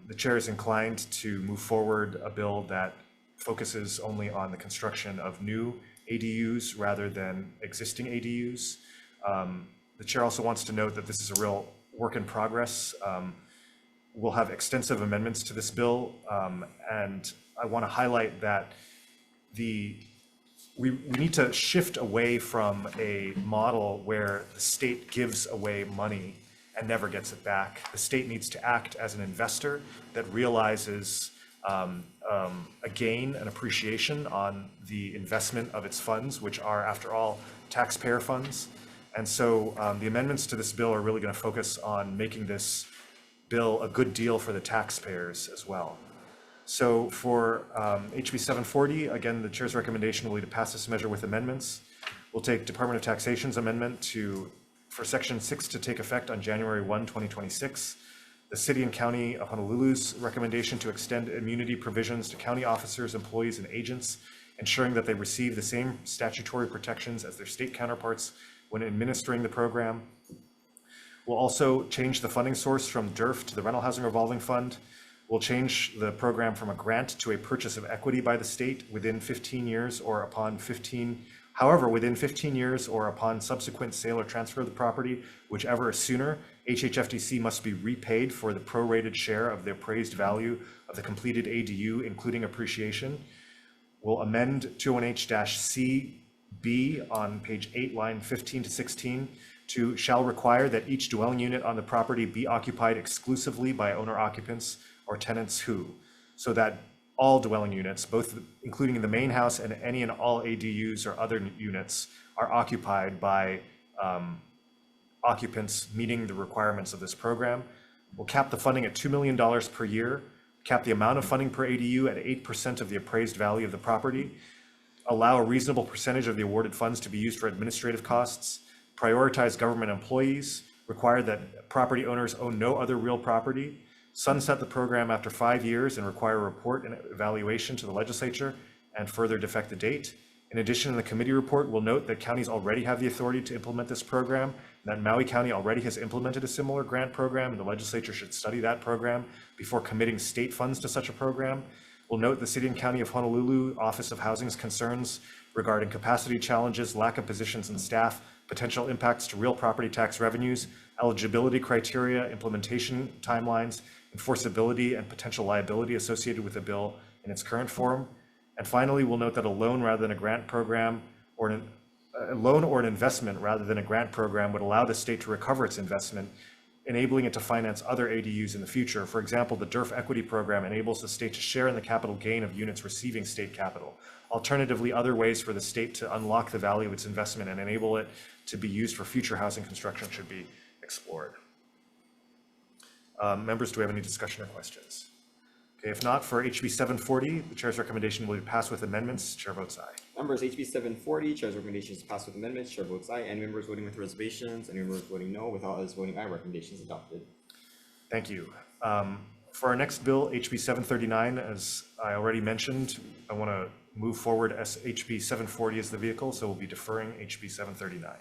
the chair is inclined to move forward a bill that focuses only on the construction of new ADUs rather than existing ADUs. The chair also wants to note that this is a real work in progress. We'll have extensive amendments to this bill, and I want to highlight that we need to shift away from a model where the state gives away money and never gets it back. The state needs to act as an investor that realizes a gain, an appreciation on the investment of its funds, which are, after all, taxpayer funds. And so the amendments to this bill are really going to focus on making this bill a good deal for the taxpayers as well. So for HB 740, again, the chair's recommendation will be to pass this measure with amendments. We'll take Department of Taxation's amendment for Section 6 to take effect on January 1, 2026. The City and County of Honolulu's recommendation to extend immunity provisions to county officers, employees, and agents, ensuring that they receive the same statutory protections as their state counterparts when administering the program. We'll also change the funding source from DERF to the Rental Housing Revolving Fund. We'll change the program from a grant to a purchase of equity by the state within 15 years or within 15 years or upon subsequent sale or transfer of the property, whichever is sooner, HHFDC must be repaid for the prorated share of the appraised value of the completed ADU, including appreciation. We'll amend 201H-CB on page 8, line 15 to 16 to shall require that each dwelling unit on the property be occupied exclusively by owner occupants or tenants who, so that all dwelling units, both including the main house and any and all ADUs or other units, are occupied by occupants meeting the requirements of this program. We'll cap the funding at $2 million per year, cap the amount of funding per ADU at 8% of the appraised value of the property, allow a reasonable percentage of the awarded funds to be used for administrative costs, prioritize government employees, require that property owners own no other real property, sunset the program after 5 years and require a report and evaluation to the legislature, and further defect the date. In addition, in the committee report, we'll note that counties already have the authority to implement this program, and that Maui County already has implemented a similar grant program, and the legislature should study that program before committing state funds to such a program. We'll note the City and County of Honolulu Office of Housing's concerns regarding capacity challenges, lack of positions and staff, potential impacts to real property tax revenues, eligibility criteria, implementation timelines, enforceability, and potential liability associated with the bill in its current form. And finally, we'll note that a loan rather than a grant program, or a loan or an investment rather than a grant program would allow the state to recover its investment, enabling it to finance other ADUs in the future. For example, the DERF equity program enables the state to share in the capital gain of units receiving state capital. Alternatively, other ways for the state to unlock the value of its investment and enable it to be used for future housing construction should be explored. Members, do we have any discussion or questions? Okay, if not, for HB 740, the chair's recommendation will be passed with amendments. Chair votes aye. Members, HB 740, chair's recommendation is passed with amendments. Chair votes aye. Any members voting with reservations? Any members voting no? With all others voting aye, recommendations adopted. Thank you. For our next bill, HB 739, as I already mentioned, I want to move forward as HB 740 as the vehicle, so we'll be deferring HB 739.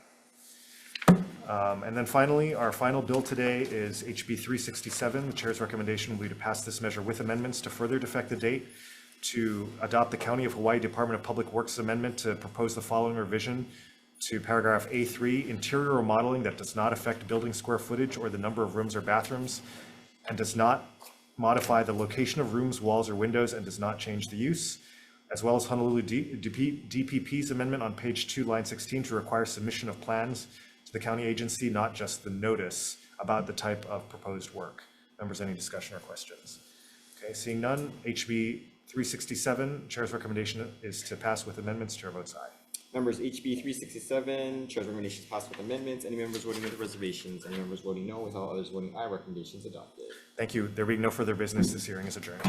And then finally, our final bill today is HB 367. The chair's recommendation will be to pass this measure with amendments to further defect the date to adopt the County of Hawaii Department of Public Works amendment to propose the following revision to paragraph A3, interior remodeling that does not affect building square footage or the number of rooms or bathrooms, and does not modify the location of rooms, walls, or windows, and does not change the use, as well as Honolulu DPP's amendment on page 2, line 16, to require submission of plans to the county agency, not just the notice about the type of proposed work. Members, any discussion or questions? Okay, seeing none, HB 367, chair's recommendation is to pass with amendments. Chair votes aye. Members, HB 367, chair's recommendation is passed with amendments. Any members voting with reservations? Any members voting no? With all others voting aye, recommendations adopted. Thank you. There being no further business, this hearing is adjourned.